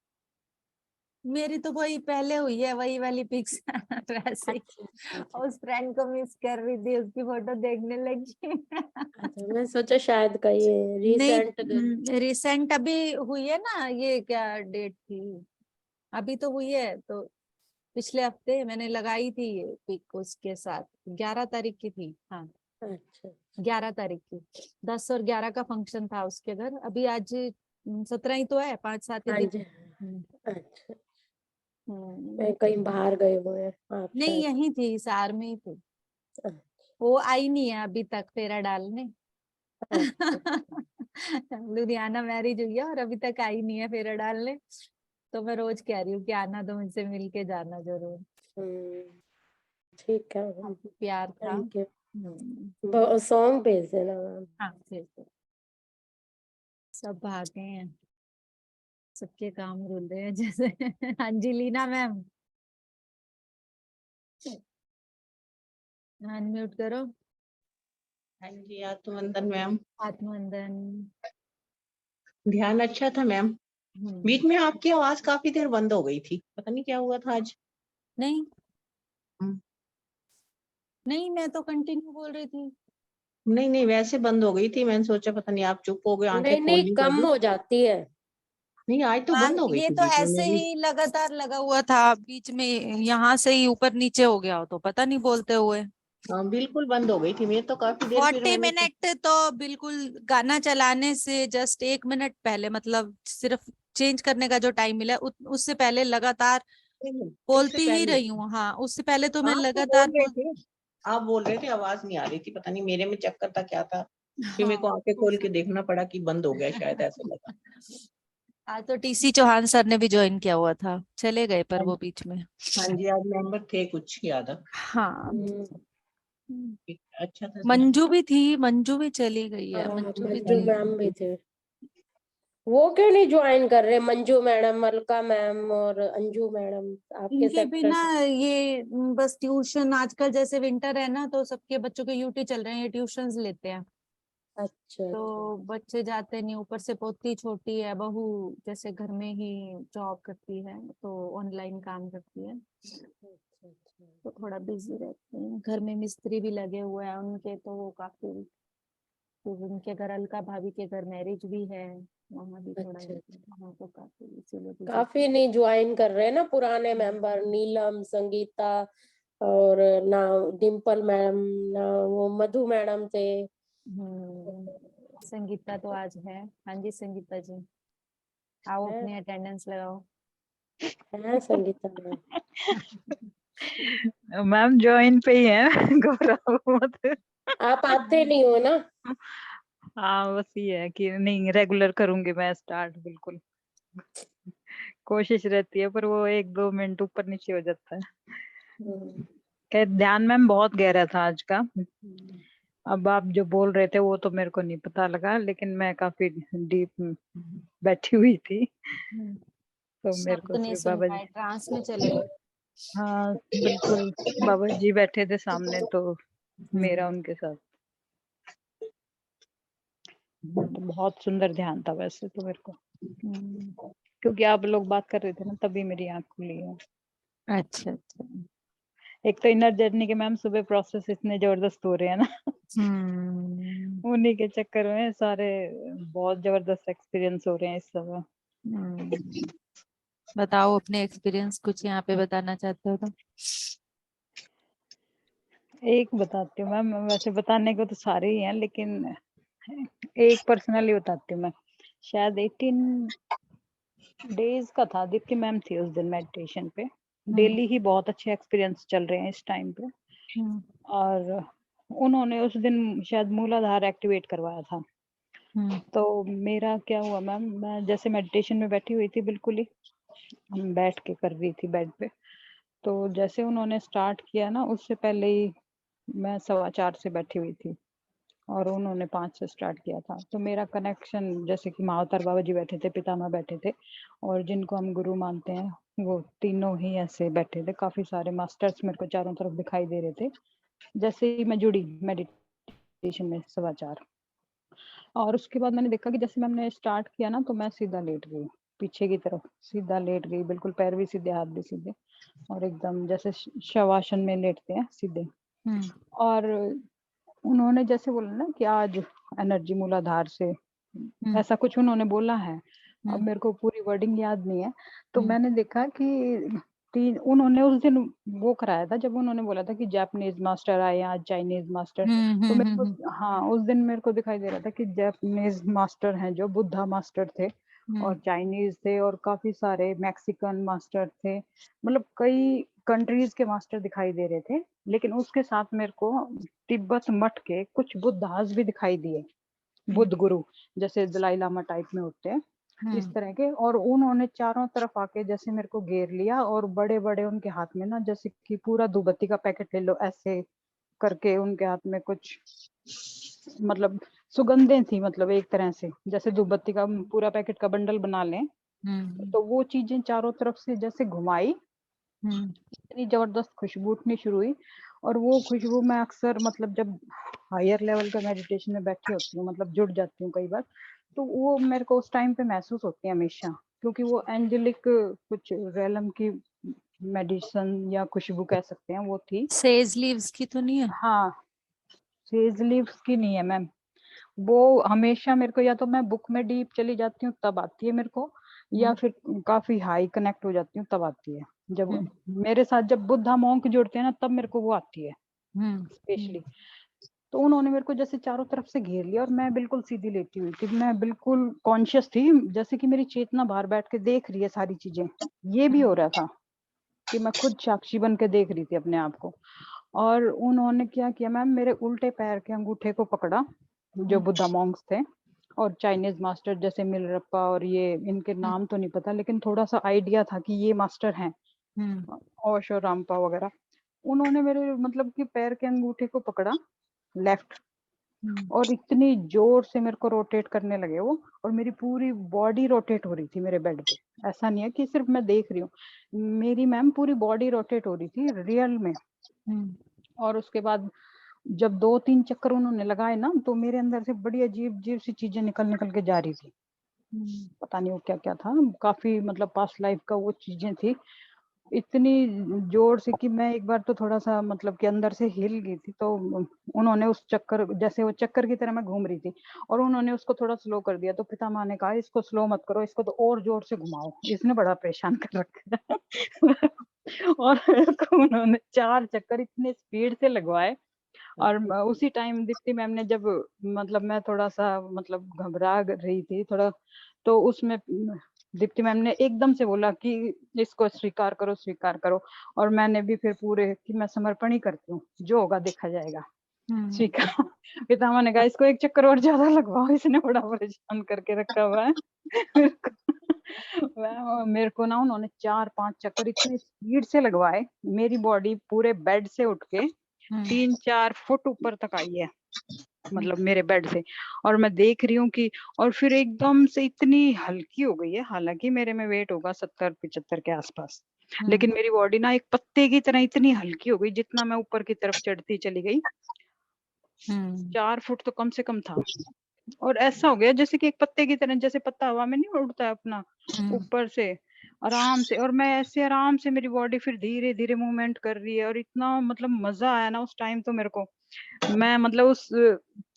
मेरी तो वही पहले हुई है, वही वाली पिक्स वैसे ही। अच्छा, अच्छा, उस फ्रेंड को मिस कर रही थी, उसकी फोटो देखने लगी। अच्छा, मैं सोचा शायद का ये रिसेंट। नहीं, रिसेंट अभी हुई है ना, ये क्या डेट थी, अभी तो हुई है। तो पिछले हफ्ते मैंने लगाई थी ये पिक उसके साथ, 11 तारीख की थी। हाँ, अच्छा, 11 तारीख की। 10 और 11 का फंक्शन था उसके घर। अभी आज 17 ही तो है, 5-7 ही हाँ दिन। जी, अच्छा। हम्म। मैं कहीं बाहर गए हुए हैं आप नहीं, शायद। यही थी, सार में ही थी। अच्छा, वो आई नहीं है अभी तक फेरा डालने। अच्छा। लुधियाना मैरिज हुई है और अभी तक आई नहीं है फेरा डालने। तो मैं रोज कह रही हूँ कि आना, तो मुझसे मिल के जाना जरूर। हम्म, ठीक है। काफी प्यार था। Thank you. सॉन्ग भेज देना मैम। हाँ, फिर तो सब भागे हैं, सबके काम रुल रहे हैं जैसे। हाँ जी, लीना मैम, अनम्यूट करो। हाँ जी, आत्मवंदन मैम। आत्मवंदन। ध्यान अच्छा था मैम। बीच में आपकी आवाज काफी देर बंद हो गई थी, पता नहीं क्या हुआ था आज। नहीं, हम्म, नहीं, मैं तो कंटिन्यू बोल रही थी। नहीं नहीं, वैसे बंद हो गई थी, मैंने सोचा पता नहीं आप चुप हो गए, आंखें नहीं खोल नहीं, ली कम कभी। हो जाती है। नहीं, आज तो हाँ, बंद हो गई ये थी तो बीच में ऐसे मेरी। ही लगातार लगा हुआ था, बीच में यहाँ से ही ऊपर नीचे हो गया हो तो पता नहीं बोलते हुए। हाँ, बिल्कुल बंद हो गई थी मेरी तो काफी देर, फिर 40 मैंने मिनट तो बिल्कुल, गाना चलाने से जस्ट 1 मिनट पहले, मतलब सिर्फ चेंज करने का जो टाइम मिला उससे पहले लगातार उससे बोलती ही पहले रही हूँ। हाँ, उससे पहले तो मैं आप तो लगातार बोल रहे थे, आप बोल रहे थे, आवाज नहीं आ रही थी, पता नहीं मेरे में चक्कर था क्या था। फिर मेरे हाँ। को आंखें खोल के देखना पड़ा कि बंद हो गया शायद, ऐसे लगा। आज तो टीसी चौहान सर ने भी ज्वाइन किया हुआ था, चले गए पर वो बीच में। हाँ जी, आज मेंबर थे कुछ याद। हाँ, अच्छा था सर। मंजू भी थी, मंजू भी चली गई है, हाँ, मंजू भी मंजू थी। मैम भी थे। वो क्यों नहीं ज्वाइन कर रहे? मंजू मैडम, मलका मैम और अंजू मैडम आपके इनके सेक्टर बिना से। ये बस ट्यूशन, आजकल जैसे विंटर है ना तो सबके बच्चों के यूटी चल रहे हैं, ये ट्यूशंस लेते हैं। अच्छा तो बच्चे जाते नहीं, ऊपर से पोती छोटी है, बहू जैसे घर में ही जॉब करती है, तो ऑनलाइन काम करती है, अच्छा। तो थोड़ा बिजी रहती है। घर में मिस्त्री भी लगे हुए हैं उनके, तो वो काफी, तो उनके घर अलका भाभी के घर मैरिज भी है, वहाँ भी थोड़ा, अच्छा। वहाँ तो काफी इसीलिए busy काफी नहीं ज्वाइन कर रहे हैं ना पुराने मेंबर, नीलम, संगीता और ना डिम्पल मैडम, ना वो मधु मैडम थे। संगीता तो आज है। हाँ जी संगीता जी, आओ है, अपनी अटेंडेंस लगाओ। है संगीता मैम। मैम ज्वाइन पे ही है घबराओ मत। आप आते नहीं हो ना। हाँ बस ये है कि नहीं, रेगुलर करूंगी मैं स्टार्ट, बिल्कुल कोशिश रहती है, पर वो 1-2 मिनट ऊपर नीचे हो जाता है। खैर ध्यान मैम बहुत गहरा था आज का। अब आप जो बोल रहे थे वो तो मेरे को नहीं पता लगा, लेकिन मैं काफी डीप बैठी हुई थी, तो मेरे शब्द को नहीं सिर्फ सुन बाबा जी, पाए, ट्रांस में चले गए। हाँ बिल्कुल, बाबा जी बैठे थे सामने, तो मेरा उनके साथ, तो बहुत सुंदर ध्यान था वैसे तो मेरे को, क्योंकि आप लोग बात कर रहे थे ना, तभी मेरी आंख खुली है। अच्छा अच्छा। एक तो इनर जर्नी के मैम सुबह प्रोसेस इतने जबरदस्त हो रहे हैं ना, उन्हीं के चक्कर में सारे बहुत जबरदस्त एक्सपीरियंस हो रहे हैं इस समय। बताओ अपने एक्सपीरियंस, कुछ यहाँ पे बताना चाहते हो तो। एक बताती हूँ मैम, वैसे बताने को तो सारे ही हैं, लेकिन एक पर्सनली बताती हूँ मैं। शायद 18 डेज का था, दीप्ति मैम थी उस दिन मेडिटेशन पे। डेली ही बहुत अच्छे एक्सपीरियंस चल रहे हैं इस टाइम पे, और उन्होंने उस दिन शायद मूलाधार एक्टिवेट करवाया था। तो मेरा क्या हुआ मैम, मैं जैसे मेडिटेशन में बैठी हुई थी, बिल्कुल ही हम बैठ के कर रही थी बेड पे, तो जैसे उन्होंने स्टार्ट किया ना, उससे पहले ही मैं 4:15 से बैठी हुई थी, और उन्होंने 5 से स्टार्ट किया था। तो मेरा कनेक्शन, जैसे कि महाअवतार बाबा जी बैठे थे, पितामह बैठे थे, और जिनको हम गुरु मानते हैं वो तीनों ही ऐसे बैठे थे। काफी सारे मास्टर्स मेरे को चारों तरफ दिखाई दे रहे थे जैसे ही मैं जुड़ी मेडिटेशन में 4:15। और उसके बाद मैंने देखा कि जैसे मैंने स्टार्ट किया ना, तो मैं सीधा लेट गई, पीछे की तरफ सीधा लेट गई, बिल्कुल पैर भी सीधे, हाथ भी सीधे, और एकदम जैसे शवासन में लेटते हैं सीधे। और उन्होंने जैसे बोला ना कि आज एनर्जी मूलाधार से, ऐसा कुछ उन्होंने बोला है, अब मेरे को पूरी वर्डिंग याद नहीं है। तो मैंने देखा कि उन्होंने उस दिन वो कराया था, जब उन्होंने बोला था कि जापानीज मास्टर आए आज, चाइनीज मास्टर, तो मेरे को, हाँ उस दिन मेरे को दिखाई दे रहा था कि जापानीज मास्टर हैं जो बुद्धा मास्टर थे, और चाइनीज थे, और काफी सारे मैक्सिकन मास्टर थे, मतलब कई कंट्रीज के मास्टर दिखाई दे रहे थे। लेकिन उसके साथ मेरे को तिब्बत मठ के कुछ बुद्धास भी दिखाई दिए, बुद्ध गुरु, जैसे दलाई लामा टाइप में होते हैं इस तरह के, और उन्होंने चारों तरफ आके जैसे मेरे को घेर लिया, और बड़े बड़े उनके हाथ में ना, जैसे कि पूरा धूपबत्ती का पैकेट ले लो ऐसे करके, उनके हाथ में कुछ मतलब सुगंधें थी, मतलब एक तरह से जैसे धूपबत्ती का पूरा पैकेट का बंडल बना लें, तो वो चीजें चारों तरफ से जैसे घुमाई, इतनी जबरदस्त खुशबू उठनी शुरू हुई। और वो खुशबू मैं अक्सर, मतलब जब हायर लेवल का मेडिटेशन में बैठी होती हूँ, मतलब जुड़ जाती हूँ कई बार, तो वो मेरे को उस टाइम पे महसूस होती है हमेशा, क्योंकि वो एंजेलिक कुछ रेलम की मेडिसिन या खुशबू कह सकते हैं वो थी। सेज लीव्स की तो नहीं है? हाँ, सेज लीव्स की नहीं है मैम, वो हमेशा मेरे को, या तो मैं बुक में डीप चली जाती हूँ तब आती है मेरे को, या फिर काफी हाई कनेक्ट हो जाती हूँ तब आती है। जब मेरे साथ जब बुद्धा मॉन्क जुड़ते हैं ना, तब मेरे को वो आती है स्पेशली। तो उन्होंने मेरे को जैसे चारों तरफ से घेर लिया, और मैं बिल्कुल सीधी लेटी हुई थी, मैं बिल्कुल कॉन्शियस थी, जैसे कि मेरी चेतना बाहर बैठ के देख रही है सारी चीजें। ये भी हो रहा था कि मैं खुद साक्षी बन के देख रही थी अपने आप को। और उन्होंने क्या किया मैम, मेरे उल्टे पैर के अंगूठे को पकड़ा, जो बुद्धा मॉन्क्स थे, और चाइनीज मास्टर जैसे मिलरप्पा, और ये इनके नाम तो नहीं पता, लेकिन थोड़ा सा आइडिया था कि ये मास्टर हैं, ओशो रामपा वगैरह। उन्होंने मेरे मतलब कि पैर के अंगूठे को पकड़ा लेफ्ट, और इतनी जोर से मेरे को रोटेट करने लगे वो, और मेरी पूरी बॉडी रोटेट हो रही थी मेरे बेड पे। ऐसा नहीं है कि सिर्फ मैं देख रही हूँ, मेरी मैम पूरी बॉडी रोटेट हो रही थी रियल में। और उसके बाद जब 2-3 चक्कर उन्होंने लगाए ना, तो मेरे अंदर से बड़ी अजीब अजीब सी चीजें निकल निकल के जा रही थी। पता नहीं वो क्या क्या था, काफी मतलब पास्ट लाइफ का वो चीजें थी, इतनी जोर से कि मैं एक बार तो थोड़ा सा मतलब कि अंदर से हिल गई थी। तो उन्होंने उस चक्कर, जैसे वो चक्कर की तरह मैं घूम रही थी, और उन्होंने उसको थोड़ा स्लो कर दिया। तो पितामह ने कहा इसको स्लो मत करो, इसको तो और जोर से घुमाओ, इसने बड़ा परेशान कर रखा है। और उन्होंने 4 चक्कर इतने स्पीड से लगवाए। और उसी टाइम दीप्ति मैम ने जब मतलब मैं थोड़ा सा मतलब घबरा रही थी थोड़ा, तो उसमें दीप्ति मैम ने एकदम से बोला कि इसको स्वीकार करो, स्वीकार करो। और मैंने भी फिर पूरे कि मैं समर्पण ही करती हूँ, जो होगा देखा जाएगा, स्वीकार। पितामह ने कहा इसको 1 चक्कर और ज्यादा लगवाओ, इसने बड़ा परेशान करके रखा हुआ है। मेरे को ना उन्होंने 4-5 चक्कर इतने स्पीड से लगवाए, मेरी बॉडी पूरे बेड से उठ के 3-4 फुट ऊपर तक आई है, मतलब मेरे बेड से। और मैं देख रही हूँ कि, और फिर एकदम से इतनी हल्की हो गई है, हालांकि मेरे में वेट होगा 70-75 के आसपास, लेकिन मेरी बॉडी ना एक पत्ते की तरह इतनी हल्की हो गई, जितना मैं ऊपर की तरफ चढ़ती चली गई 4 फुट तो कम से कम था। और ऐसा हो गया जैसे कि एक पत्ते की तरह, जैसे पत्ता हवा में नहीं उड़ता है अपना ऊपर से आराम से, और मैं ऐसे आराम से, मेरी बॉडी फिर धीरे धीरे मूवमेंट कर रही है। और इतना मतलब मजा आया ना उस टाइम तो मेरे को, मैं मतलब उस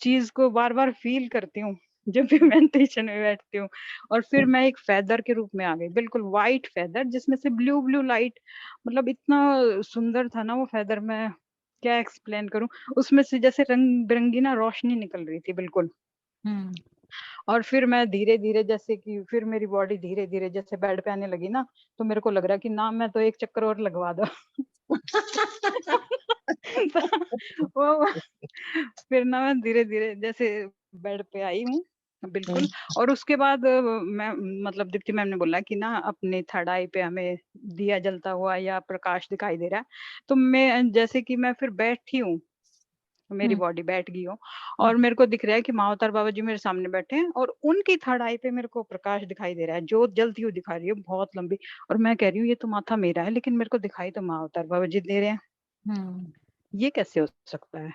चीज को बार बार फील करती हूँ जब भी मेडिटेशन में बैठती हूँ। और फिर मैं एक फेदर के रूप में आ गई, बिल्कुल व्हाइट फेदर, जिसमें से ब्लू ब्लू लाइट, मतलब इतना सुंदर था ना वो फेदर, मैं क्या एक्सप्लेन करूं। उसमें से जैसे रंग बिरंगी ना रोशनी निकल रही थी बिल्कुल। और फिर मैं धीरे धीरे, जैसे कि फिर मेरी बॉडी धीरे धीरे जैसे बेड पे आने लगी ना, तो मेरे को लग रहा कि ना मैं तो 1 चक्कर और लगवा दो। वो फिर ना मैं धीरे धीरे जैसे बेड पे आई हूँ बिल्कुल। और उसके बाद मैं मतलब दीप्ति मैम ने बोला कि ना अपने थर्ड आई पे हमें दिया जलता हुआ या प्रकाश दिखाई दे रहा है। तो मैं जैसे कि मैं फिर बैठी हूँ, मेरी बॉडी बैठ गई हो, और मेरे को दिख रहा है कि महाअवतार बाबा जी मेरे सामने बैठे हैं, और उनकी थर्ड आई पे मेरे को प्रकाश दिखाई दे रहा है, जोत जलती हुई दिखा रही है बहुत लंबी। और मैं कह रही हूँ ये तो माथा मेरा है, लेकिन मेरे को दिखाई तो महाअवतार बाबा जी दे रहे हैं, ये कैसे हो सकता है।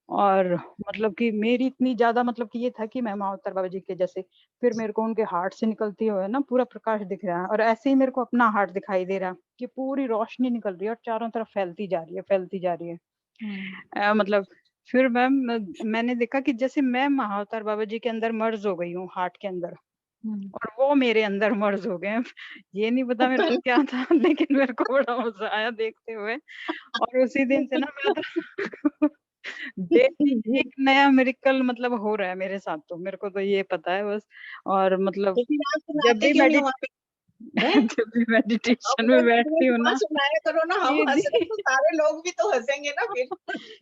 और मतलब कि मेरी इतनी ज्यादा मतलब कि ये था कि मैं महाअवतार बाबा जी के जैसे, फिर मेरे को उनके हार्ट से निकलती हुए ना पूरा प्रकाश दिख रहा है, और ऐसे ही मेरे को अपना हार्ट दिखाई दे रहा है कि पूरी रोशनी निकल रही है और चारों तरफ फैलती जा रही है, फैलती जा रही है। मतलब फिर मैंने देखा कि जैसे मैं महाअवतार बाबा जी के अंदर मर्ज हो गई हूँ, हार्ट के अंदर, और वो मेरे अंदर मर्ज हो गए। ये नहीं पता मेरे को क्या था, लेकिन मेरे को बड़ा मजा आया देखते हुए। और उसी दिन से ना मैं तो डेली एक नया मिरेकल मतलब हो रहा है मेरे साथ, तो मेरे को तो ये पता है बस। और मतलब तो फिर आप जब सुनाते भी क्यों नहीं वहाँ पे? हैं? जब भी मेडिटेशन अपने में बैठती हूँ वहाँ ना, सुनाया करो ना, हम जी हंस रहे जी। तो सारे लोग भी तो हंसेंगे ना फिर,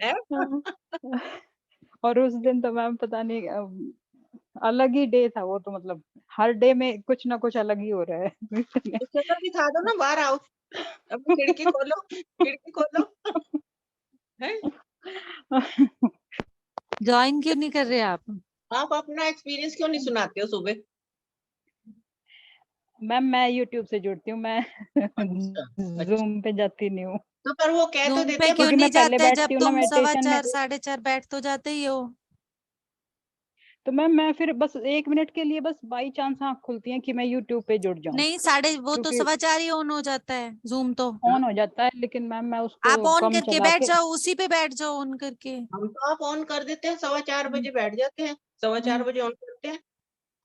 हैं? और उस दिन तो मैम पता नहीं अलग ही डे था वो, तो मतलब हर डे में कुछ ना कुछ अलग ही हो रहा है। तो चलो दिखा दो ना, बाहर आओ, अब खिड़की खोलो, खिड़की खोलो, हैं? ज्वाइन क्यों नहीं कर रहे आप? आप अपना एक्सपीरियंस क्यों नहीं सुनाते हो सुबह? मैम मैं यूट्यूब से जुड़ती हूँ, मैं अच्छा, अच्छा। जूम पे जाती नहीं हूँ, तो पर वो कह तो जूम देते पे हैं क्यों क्योंकि नहीं मैं पहले जाते जब बैठती हूँ ना तुम मेडिटेशन में। 4:15 4:30 बैठ तो जाते ही हो? तो मैम मैं फिर बस 1 मिनट के लिए, बस बाई चांस आँख खुलती है कि मैं यूट्यूब पे जुड़ जाऊँ, नहीं, वो तो क्योंकि 4:15 ही ऑन हो जाता है जूम तो। ऑन हो जाता है, लेकिन मैम मैं आप उसको ऑन कम करके चला बैठ के। जाओ, उसी पे बैठ जाओ ऑन करके। हम तो आप ऑन कर देते हैं, 4:15 बजे बैठ जाते हैं, 4:15 बजे ऑन करते हैं,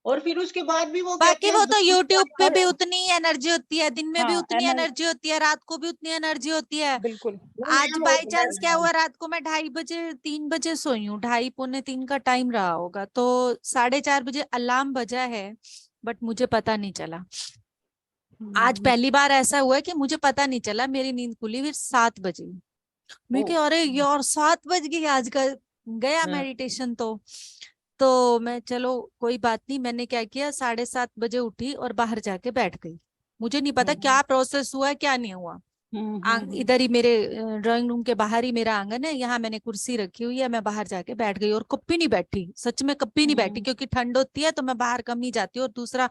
और फिर उसके बाद भी वो कहते बाकी हैं वो तो Zoom यूट्यूब पे और भी उतनी ही एनर्जी होती है, दिन में भी हाँ उतनी एनर्जी होती है, रात को भी उतनी एनर्जी होती है। बिल्कुल। आज मैम बाई चांस क्या हुआ, रात को मैं 2:30 3 बजे सोई हूँ, 2:30 पौने 3 का टाइम रहा होगा, तो 4:30 बजे अलार्म बजा है, बट मुझे पता नहीं चला। आज पहली बार ऐसा हुआ है कि मुझे पता नहीं चला, मेरी नींद खुली फिर 7 बजे। मैं कि अरे यार 7 बज गई, आज का गया मेडिटेशन तो मैं चलो कोई बात नहीं, मैंने क्या किया 7:30 बजे उठी और बाहर जाके बैठ गई। मुझे नहीं पता क्या प्रोसेस हुआ क्या नहीं हुआ, इधर ही मेरे ड्राइंग रूम के बाहर ही मेरा आंगन है, यहाँ मैंने कुर्सी रखी हुई है, मैं बाहर जाके बैठ गई और कभी नहीं बैठी, सच में कभी नहीं बैठी, क्योंकि ठंड होती है तो मैं बाहर कम ही जाती हूँ। और दूसरा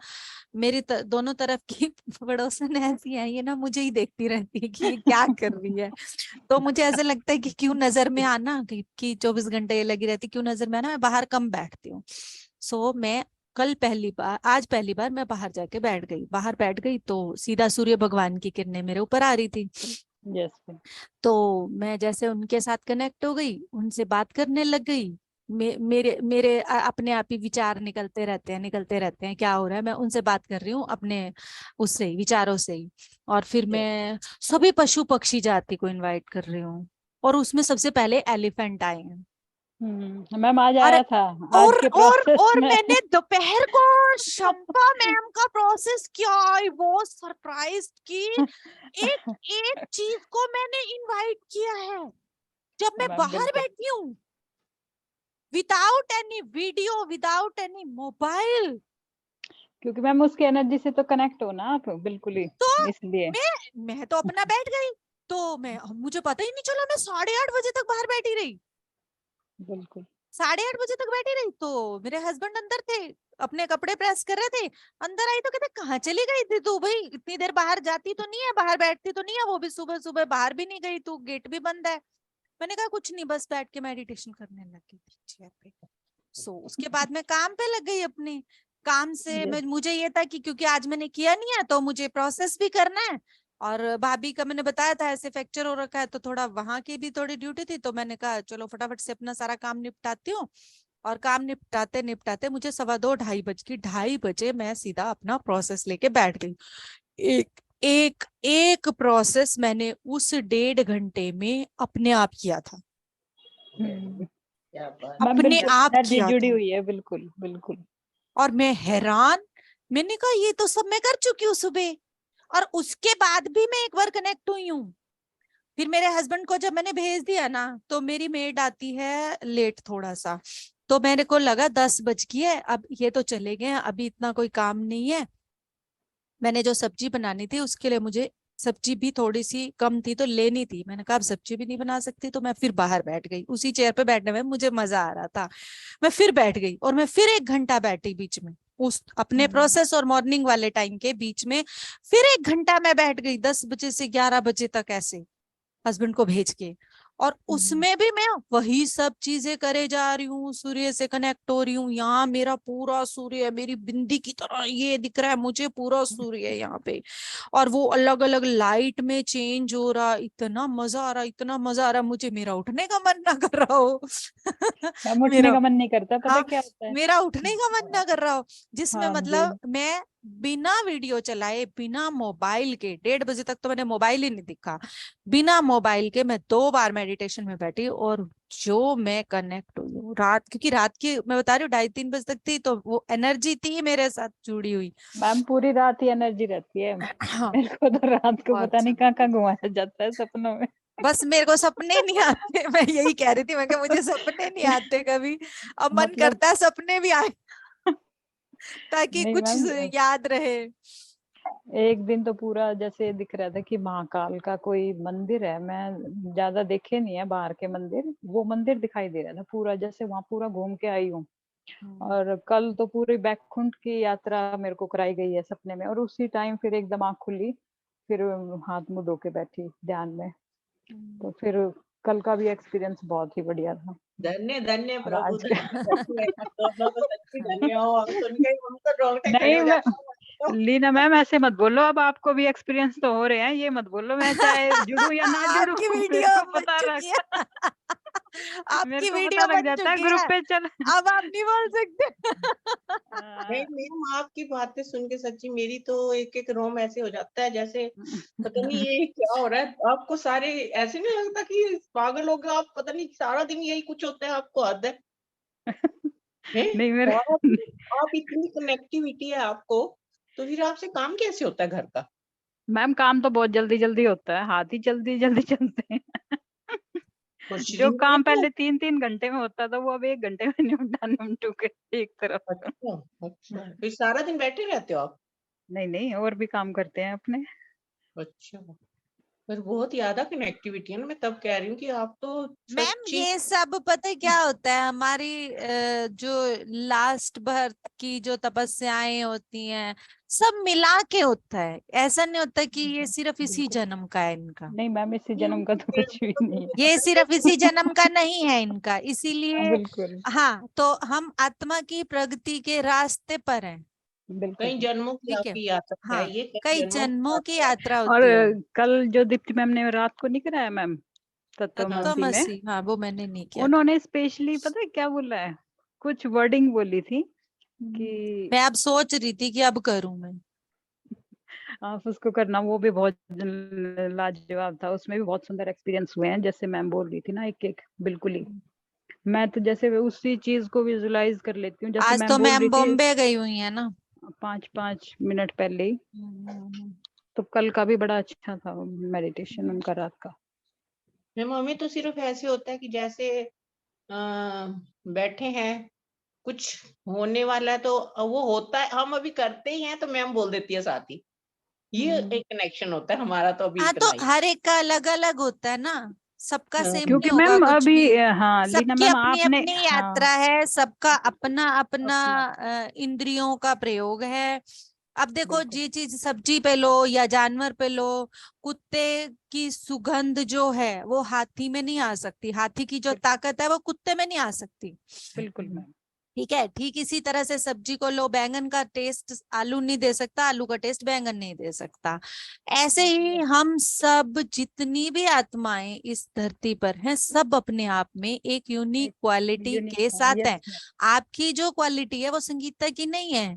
मेरी दोनों तरफ की पड़ोसन ऐसी है, ये ना मुझे ही देखती रहती है कि ये क्या कर रही है। तो मुझे ऐसा लगता है कि क्यों नजर में आना, कि 24 घंटे ये लगी रहती, क्यों नजर में आना, मैं बाहर कम बैठती हूँ। सो मैं आज पहली बार मैं बाहर जाके बैठ गई, बाहर बैठ गई तो सीधा सूर्य भगवान की किरणें मेरे ऊपर आ रही थी। यस। तो मैं जैसे उनके साथ कनेक्ट हो गई, उनसे बात करने लग गई। मेरे मेरे अपने आप ही विचार निकलते रहते हैं, क्या हो रहा है, मैं उनसे बात कर रही हूँ अपने उससे ही, विचारों से ही। और फिर मैं सभी पशु पक्षी जाति को इनवाइट कर रही हूँ, और उसमें सबसे पहले एलिफेंट आए हैं। मैम आज और आया था आज के प्रोसेस और में। मैंने दोपहर को शंपा मैम का प्रोसेस किया, आई वाज सरप्राइज्ड कि एक एक चीज को मैंने इनवाइट किया है जब मैं मैम बाहर बिल्कुल, बैठी हूँ, without any video, without any mobile. क्योंकि मैम उसकी एनर्जी से तो कनेक्ट हो ना आप, बिल्कुल ही, तो इसलिए। मैं तो अपना बैठ गई, तो मुझे पता ही नहीं चला, मैं 8:30 बजे तक बाहर बैठी रही। बिल्कुल। 8:30 बजे तक बैठी रही, तो मेरे हस्बैंड अंदर थे, अपने कपड़े प्रेस कर रहे थे। अंदर आई तो कहते कहाँ चली गई थी तू भाई, इतनी देर बाहर जाती तो नहीं है, बाहर बैठती तो नहीं है, वो भी सुबह सुबह बाहर भी नहीं गई तू, गेट भी बंद है। मैंने कहा कुछ नहीं, बस बैठ के मेडिटेशन करने लगी थी चेयर पे। सो उसके बाद मैं काम पे लग गई अपने काम से। मुझे ये था कि क्योंकि आज मैंने किया नहीं है तो मुझे प्रोसेस भी करना है, और भाभी का मैंने बताया था ऐसे फ्रैक्चर हो रखा है, तो थोड़ा वहां की भी थोड़ी ड्यूटी थी, तो मैंने कहा चलो फटाफट से अपना सारा काम निपटाती हूँ। और काम निपटाते निपटाते मुझे 2:15 बज गई, 2:30 बजे मैं सीधा अपना प्रोसेस लेके बैठ गई। एक एक एक प्रोसेस मैंने उस 1.5 घंटे में अपने आप किया था, मैम अपने बिल्कुल आप एनर्जी किया जुड़ी था। हुई है, बिल्कुल बिल्कुल। और मैं हैरान, मैंने कहा ये तो सब मैं कर चुकी हूँ सुबह, और उसके बाद भी मैं एक बार कनेक्ट हुई हूँ। फिर मेरे हस्बैंड को जब मैंने भेज दिया ना, तो मेरी मेड आती है लेट थोड़ा सा, तो मेरे को लगा 10 बज गई है, अब ये तो चले गए हैं, अभी इतना कोई काम नहीं है। मैंने जो सब्जी बनानी थी उसके लिए मुझे सब्जी भी थोड़ी सी कम थी तो लेनी थी, मैंने कहा अब सब्जी भी नहीं बना सकती, तो मैं फिर बाहर बैठ गई। उसी चेयर पे बैठने में मुझे मजा आ रहा था, मैं फिर बैठ गई और मैं फिर 1 घंटा बैठी बीच में, उस अपने प्रोसेस और मॉर्निंग वाले टाइम के बीच में फिर 1 घंटा मैं बैठ गई, 10 बजे से 11 बजे तक ऐसे हस्बैंड को भेज के। और उसमें भी मैं वही सब चीजें करे जा रही हूँ, सूर्य से कनेक्ट हो रही हूँ, यहाँ मेरा पूरा सूर्य है, मेरी बिंदी की तरह ये दिख रहा है मुझे, पूरा सूर्य है यहाँ पे, और वो अलग अलग लाइट में चेंज हो रहा, इतना मजा आ रहा, इतना मजा आ रहा, मुझे मेरा उठने का मन ना कर रहा हो। मैम उठने मेरा, का मन नहीं करता, पता हाँ, क्या होता है। मेरा उठने का मन ना कर रहा हो, जिसमें हाँ मतलब मैं बिना वीडियो चलाए, बिना मोबाइल के, 1:30 बजे तक तो मैंने मोबाइल ही नहीं दिखा, बिना मोबाइल के मैं 2 बार मेडिटेशन में बैठी, और जो मैं कनेक्ट हुई हूँ रात, क्योंकि रात की मैं बता रही हूँ 2:30-3 बजे तक थी, तो वो एनर्जी थी मेरे साथ जुड़ी हुई। मैम पूरी रात ही एनर्जी रहती है। हाँ, मेरे को तो रात को बहुत पता नहीं अच्छा। कहाँ कहाँ घुमाया जाता है सपनों में। बस मेरे को सपने नहीं आते, मैं यही कह रही थी, मैं मुझे सपने नहीं आते कभी, अब मन मतलब करता है सपने भी आए ताकि नहीं कुछ मैम, याद रहे। एक दिन तो पूरा जैसे दिख रहा था कि महाकाल का कोई मंदिर है, मैं ज्यादा देखे नहीं है बाहर के मंदिर, वो मंदिर दिखाई दे रहा था पूरा, जैसे वहां पूरा घूम के आई हूँ। और कल तो पूरी बैकुंठ की यात्रा मेरे को कराई गई है सपने में, और उसी टाइम फिर एकदम आँख खुली, फिर हाथ मुंह धो के बैठी ध्यान में। तो फिर कल का भी एक्सपीरियंस बहुत ही बढ़िया था। धन्य धन्य और प्रभु, आज धन्य प्रभु, ऐसा दोनों तो सच्ची धन्य हो, हम सुन के हम तो रोंगटे खड़े नहीं हो मैं, जाते हैं। लीना मैम ऐसे मत बोलो, अब आपको भी एक्सपीरियंस तो हो रहे हैं, ये मत बोलो मैं चाहे जुड़ू या ना जुड़ू। आपकी मेरे वीडियो को बन पता चुकी लग है। मेरे आपकी को वीडियो पता लग बन जाता है चुकी ग्रुप है, पे चल। अब आप नहीं बोल सकते। नहीं मैम, आपकी बातें सुन के सच्ची मेरी तो एक एक रोम ऐसे हो जाता है जैसे पता नहीं ये क्या हो रहा है। आपको सारे ऐसे नहीं लगता कि पागल हो गए आप, पता नहीं सारा दिन यही कुछ होता है, आपको हद है। हैं? नहीं मेरे आप इतनी कनेक्टिविटी है आपको, तो फिर आपसे काम कैसे होता है घर का? मैम काम तो बहुत जल्दी जल्दी होता है, हाथ ही जल्दी जल्दी चलते हैं। और जो शरीर में काम तो पहले 3-3 घंटे में होता था वो अब 1 घंटे में निपटा निपटू के एक तरफ। अच्छा अच्छा, फिर सारा दिन बैठे रहते हो आप? नहीं नहीं, और भी काम करते हैं अपने। अच्छा, पर बहुत ज्यादा कनेक्टिविटी है ना, मैं तब कह रही हूँ कि आप तो मैम सच्ची ये सब पता है क्या होता है, हमारी जो लास्ट बर्थ की जो तपस्याएं होती हैं सब मिला के होता है। ऐसा नहीं होता कि ये सिर्फ इसी बिल्कुल। जन्म का है इनका, नहीं मैम, इसी जन्म का तो कुछ भी नहीं है। ये सिर्फ इसी जन्म का नहीं है इनका, इसीलिए बिल्कुल हाँ, तो हम आत्मा की प्रगति के रास्ते पर हैं। बिल्कुल। कई जन्मों की ठीक है, आपकी यात्रा है, हाँ, ये कई जन्मों जन्मों की यात्रा है। यात्रा और होती है। कल जो दीप्ति मैम ने रात को नहीं कराया मैम तत्वमसी में, तत्वमसी, हाँ वो मैंने नहीं किया था। उन्होंने स्पेशली पता है क्या बोला है, कुछ वर्डिंग बोली थी कि मैं अब सोच रही थी कि अब करूं मैं। आप उसको करना, वो भी बहुत लाजवाब था, उसमें भी बहुत सुंदर एक्सपीरियंस हुए हैं, जैसे मैम बोल रही थी ना एक एक, बिल्कुल ही। मैं तो जैसे उसी चीज को विजुलाइज कर लेती हूँ, जैसे आज मैम तो बोल रही मैम थी बॉम्बे गई हुई है ना। 5 मिनट पहले ही, तो कल का भी बड़ा अच्छा था मेडिटेशन उनका रात का। मैम हमें तो सिर्फ ऐसे होता है कि जैसे बैठे हैं, कुछ होने वाला है तो वो होता है, हम अभी करते ही हैं तो मैम बोल देती है साथ ही, ये एक कनेक्शन होता है हमारा, तो अभी हाँ, इतना तो ही। हर एक का अलग अलग होता है ना, सबका सेम क्योंकि नहीं होगा मैम कुछ अभी भी। हाँ लीना सबकी मैम अपनी आपने अपनी यात्रा है, सबका अपना अपना अपना इंद्रियों का प्रयोग है। अब देखो, बिल्कुल ये चीज सब्जी पे लो या जानवर पे लो, कुत्ते की सुगंध जो है वो हाथी में नहीं आ सकती, हाथी की जो ताकत है वो कुत्ते में नहीं आ सकती। बिल्कुल मैम। ठीक है, ठीक इसी तरह से सब्जी को लो, बैंगन का टेस्ट आलू नहीं दे सकता, आलू का टेस्ट बैंगन नहीं दे सकता। ऐसे ही हम सब जितनी भी आत्माएं इस धरती पर हैं, सब अपने आप में एक यूनिक क्वालिटी यूनिक के है, साथ हैं। यस आपकी जो क्वालिटी है वो संगीता की नहीं है,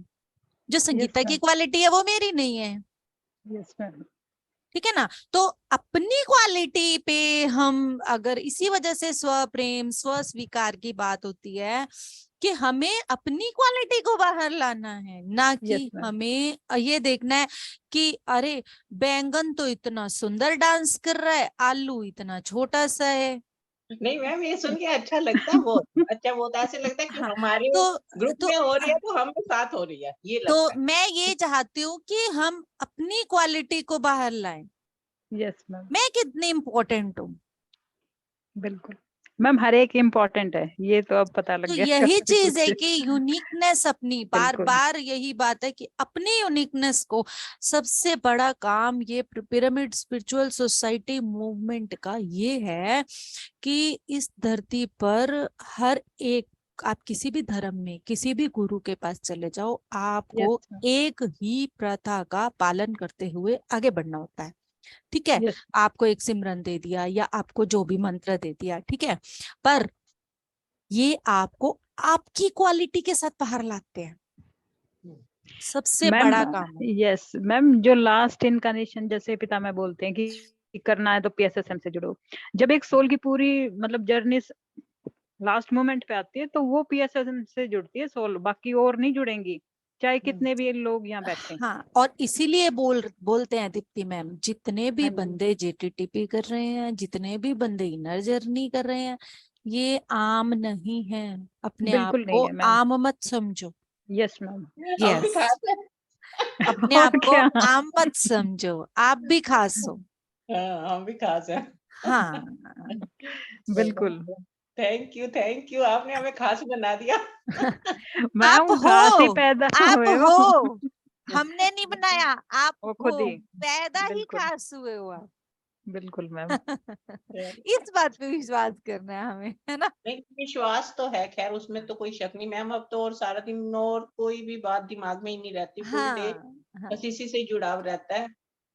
जो यस संगीता की मैम, क्वालिटी है वो मेरी नहीं है। Yes ma'am. ठीक है ना, तो अपनी क्वालिटी पे हम अगर, इसी वजह से स्व प्रेम स्व स्वीकार की बात होती है कि हमें अपनी क्वालिटी को बाहर लाना है, ना कि यस मैम। हमें ये देखना है कि अरे बैंगन तो इतना सुंदर डांस कर रहा है, आलू इतना छोटा सा है। नहीं मैम, ये सुन के अच्छा लगता है, बहुत अच्छा, बहुत ऐसे लगता है कि हाँ, हमारे ग्रुप तो में हो रही है तो हम भी साथ हो रही है, ये तो लगता है। मैं ये चाहती हूँ कि हम अपनी क्वालिटी को बाहर लाएं। यस मैम, मैं कितनी इम्पोर्टेंट हूँ, बिल्कुल मैम, हर एक इम्पोर्टेंट है, ये तो अब पता लग तो गया यही काफी चीज है कुछ। कि यूनिकनेस अपनी, बार बिल्कुल बार यही बात है कि अपनी यूनिकनेस को, सबसे बड़ा काम ये पिरामिड स्पिरिचुअल सोसाइटी मूवमेंट का ये है कि इस धरती पर हर एक, आप किसी भी धर्म में किसी भी गुरु के पास चले जाओ, आपको यस मैम, एक ही प्रथा का पालन करते हुए आगे बढ़ना होता है। ठीक है, यस आपको एक सिमरन दे दिया या आपको जो भी मंत्र दे दिया, ठीक है, पर ये आपको आपकी क्वालिटी के साथ बाहर लाते हैं, सबसे मैम। बड़ा काम है। यस मैम, जो लास्ट इनकारनेशन जैसे पिता में बोलते हैं कि करना है तो पीएसएसएम से जुड़ो, जब एक सोल की पूरी मतलब जर्नी लास्ट मोमेंट पे आती है तो वो पीएसएसएम से जुड़ती है सोल, बाकी और नहीं जुड़ेंगी, चाहे कितने भी लोग यहाँ बैठे। हाँ, और इसीलिए बोलते हैं दीप्ति मैम, जितने भी हाँ जी, बंदे जेटीटीपी कर रहे हैं, जितने भी बंदे इनर जर्नी कर रहे हैं, ये आम नहीं है, अपने आप बिल्कुल को नहीं है मैम। आम मत समझो। Yes ma'am. हम भी यस, खास है। अपने और आप को क्या। आम मत समझो, आप भी खास हो। हाँ, हम भी खास है। हाँ, बिल्कुल थैंक यू, आपने हमें खास बना दिया। आप मैम, खास ही हो, पैदा आप हुए हो, वो। हमने नहीं बनाया, आप वो खुद हो, ही। पैदा ही बिल्कुल खास हुए हो आप। बिल्कुल मैम। इस बात पे विश्वास करना है हमें, है ना। नहीं, विश्वास तो है, खैर उसमें तो कोई शक नहीं मैम, अब तो और सारा दिन और कोई भी बात दिमाग में ही नहीं रहती, फुल डे हाँ, हाँ, बस इसी से जुड़ाव रहता है।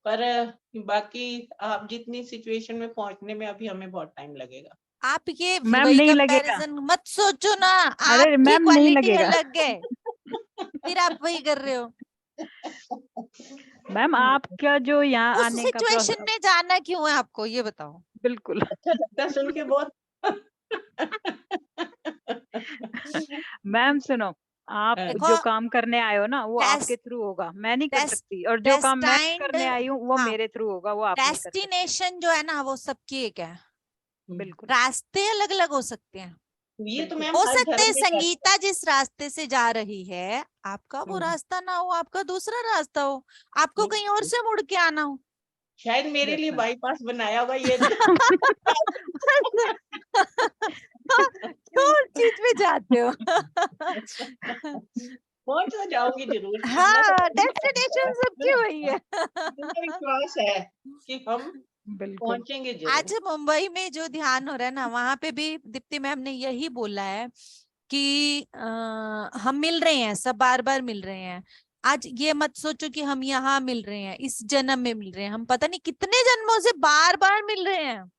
पर बाकी आप जितनी सिचुएशन में पहुंचने में अभी हमें बहुत टाइम लगेगा। आप ये मैम वही नहीं लगेगा, कंपैरिजन मत सोचो ना, अरे आपकी मैम नहीं क्वालिटी लगेगा। अलग है, फिर आप वही कर रहे हो। मैम आपका जो यहाँ उस आने का सिचुएशन में जाना क्यों है आपको, ये बताओ। बिल्कुल। अच्छा लगता है सुन के बहुत। मैम सुनो, आप देखो, जो काम करने आए हो ना वो आपके टेस्ट थ्रू होगा, मैं नहीं कर टेस्ट सकती, और जो काम मैं टेस्टाइंड, करने आई हूँ वो हाँ, मेरे थ्रू होगा, वो आप नहीं कर सकते। डेस्टिनेशन जो है ना वो सबकी एक है, बिल्कुल रास्ते अलग अलग हो सकते हैं। ये तो बिल्कुल मैम हो हर सकता है धर्म में कहते संगीता जिस रास्ते से जा रही है, आपका वो हैं। रास्ता ना हो, आपका दूसरा रास्ता हो, आपको कहीं और से मुड़ के आना हो। शायद मेरे Yes, लिए ma'am. बाईपास बनाया हुआ ये क्यों उस चीज पे जाते हो? पहुंच तो जाऊंगी जरूर, इतना तो हाँ, करना डेस्टिनेशन पड़ता सबकी है। वही है। इतना विश्वास है कि हम बिल्कुल पहुंचेंगे आज जरूर। मुंबई में जो ध्यान हो रहा है ना, वहां पे भी दीप्ति मैम ने यही बोला है कि हम मिल रहे हैं, सब बार बार मिल रहे हैं। आज ये मत सोचो कि हम यहाँ मिल रहे हैं, इस जन्म में मिल रहे हैं, हम पता नहीं कितने जन्मों से बार बार मिल रहे हैं।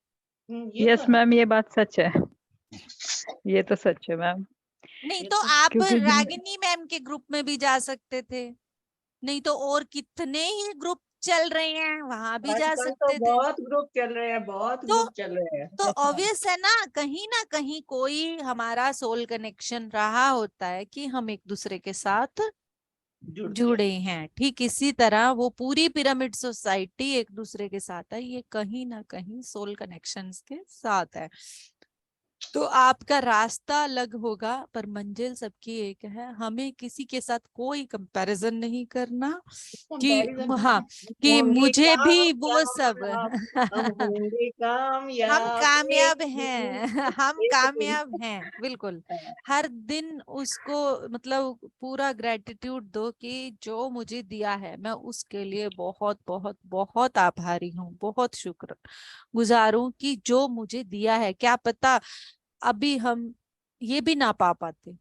ये यस तो है। मैम, ये बात सच है, ये तो सच है मैम। नहीं ये तो तो आप क्योंकि रागिनी मैम के ग्रुप में भी जा सकते थे, नहीं तो और कितने ही ग्रुप चल रहे हैं, वहां भी जा आजकल तो सकते थे। बहुत ग्रुप चल रहे हैं, बहुत तो ग्रुप चल रहे हैं। तो ऑब्वियस है ना कहीं कोई हमारा सोल कनेक्शन रहा होता है कि हम एक दूसरे के साथ जुड़ के जुड़े हैं। ठीक इसी तरह वो पूरी पिरामिड सोसाइटी एक दूसरे के साथ है, ये कहीं ना कहीं सोल कनेक्शंस के साथ है। तो आपका रास्ता अलग होगा पर मंजिल सबकी एक है। हमें किसी के साथ कोई कंपैरिजन नहीं करना कि कंपैरिजन हाँ कि होंगे मुझे भी वो सब कामयाब, हम होंगे हम कामयाब एक कामयाब दिन, हैं। हम एक दिन। कामयाब हैं बिल्कुल। हर दिन उसको मतलब पूरा ग्रेटिट्यूड दो कि जो मुझे दिया है मैं उसके लिए बहुत बहुत बहुत आभारी हूँ, बहुत शुक्र गुजार हूँ कि जो मुझे दिया है। क्या पता अभी हम ये भी ना पा पाते।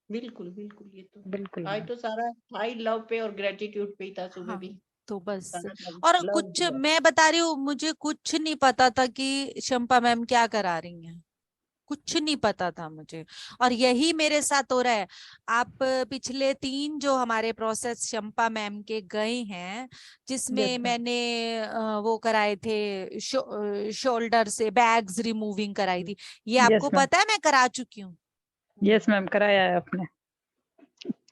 बिल्कुल बिल्कुल, ये तो बिल्कुल आज मैम। तो सारा हाई लव पे और ग्रेटिट्यूड पे ही था सुबह हाँ भी। तो बस। सारा और लव कुछ दिया। मैं बता रही हूँ, मुझे कुछ नहीं पता था कि शंपा मैम क्या करा रही हैं, कुछ नहीं पता था मुझे। और यही मेरे साथ हो रहा है। आप पिछले 3 जो हमारे प्रोसेस शंपा मैम के गए हैं, जिसमें Yes, ma'am. मैंने वो कराए थे शोल्डर से बैग्स रिमूविंग कराई थी, ये यस आपको मैम, पता है मैं करा चुकी हूँ। यस मैम, कराया है आपने,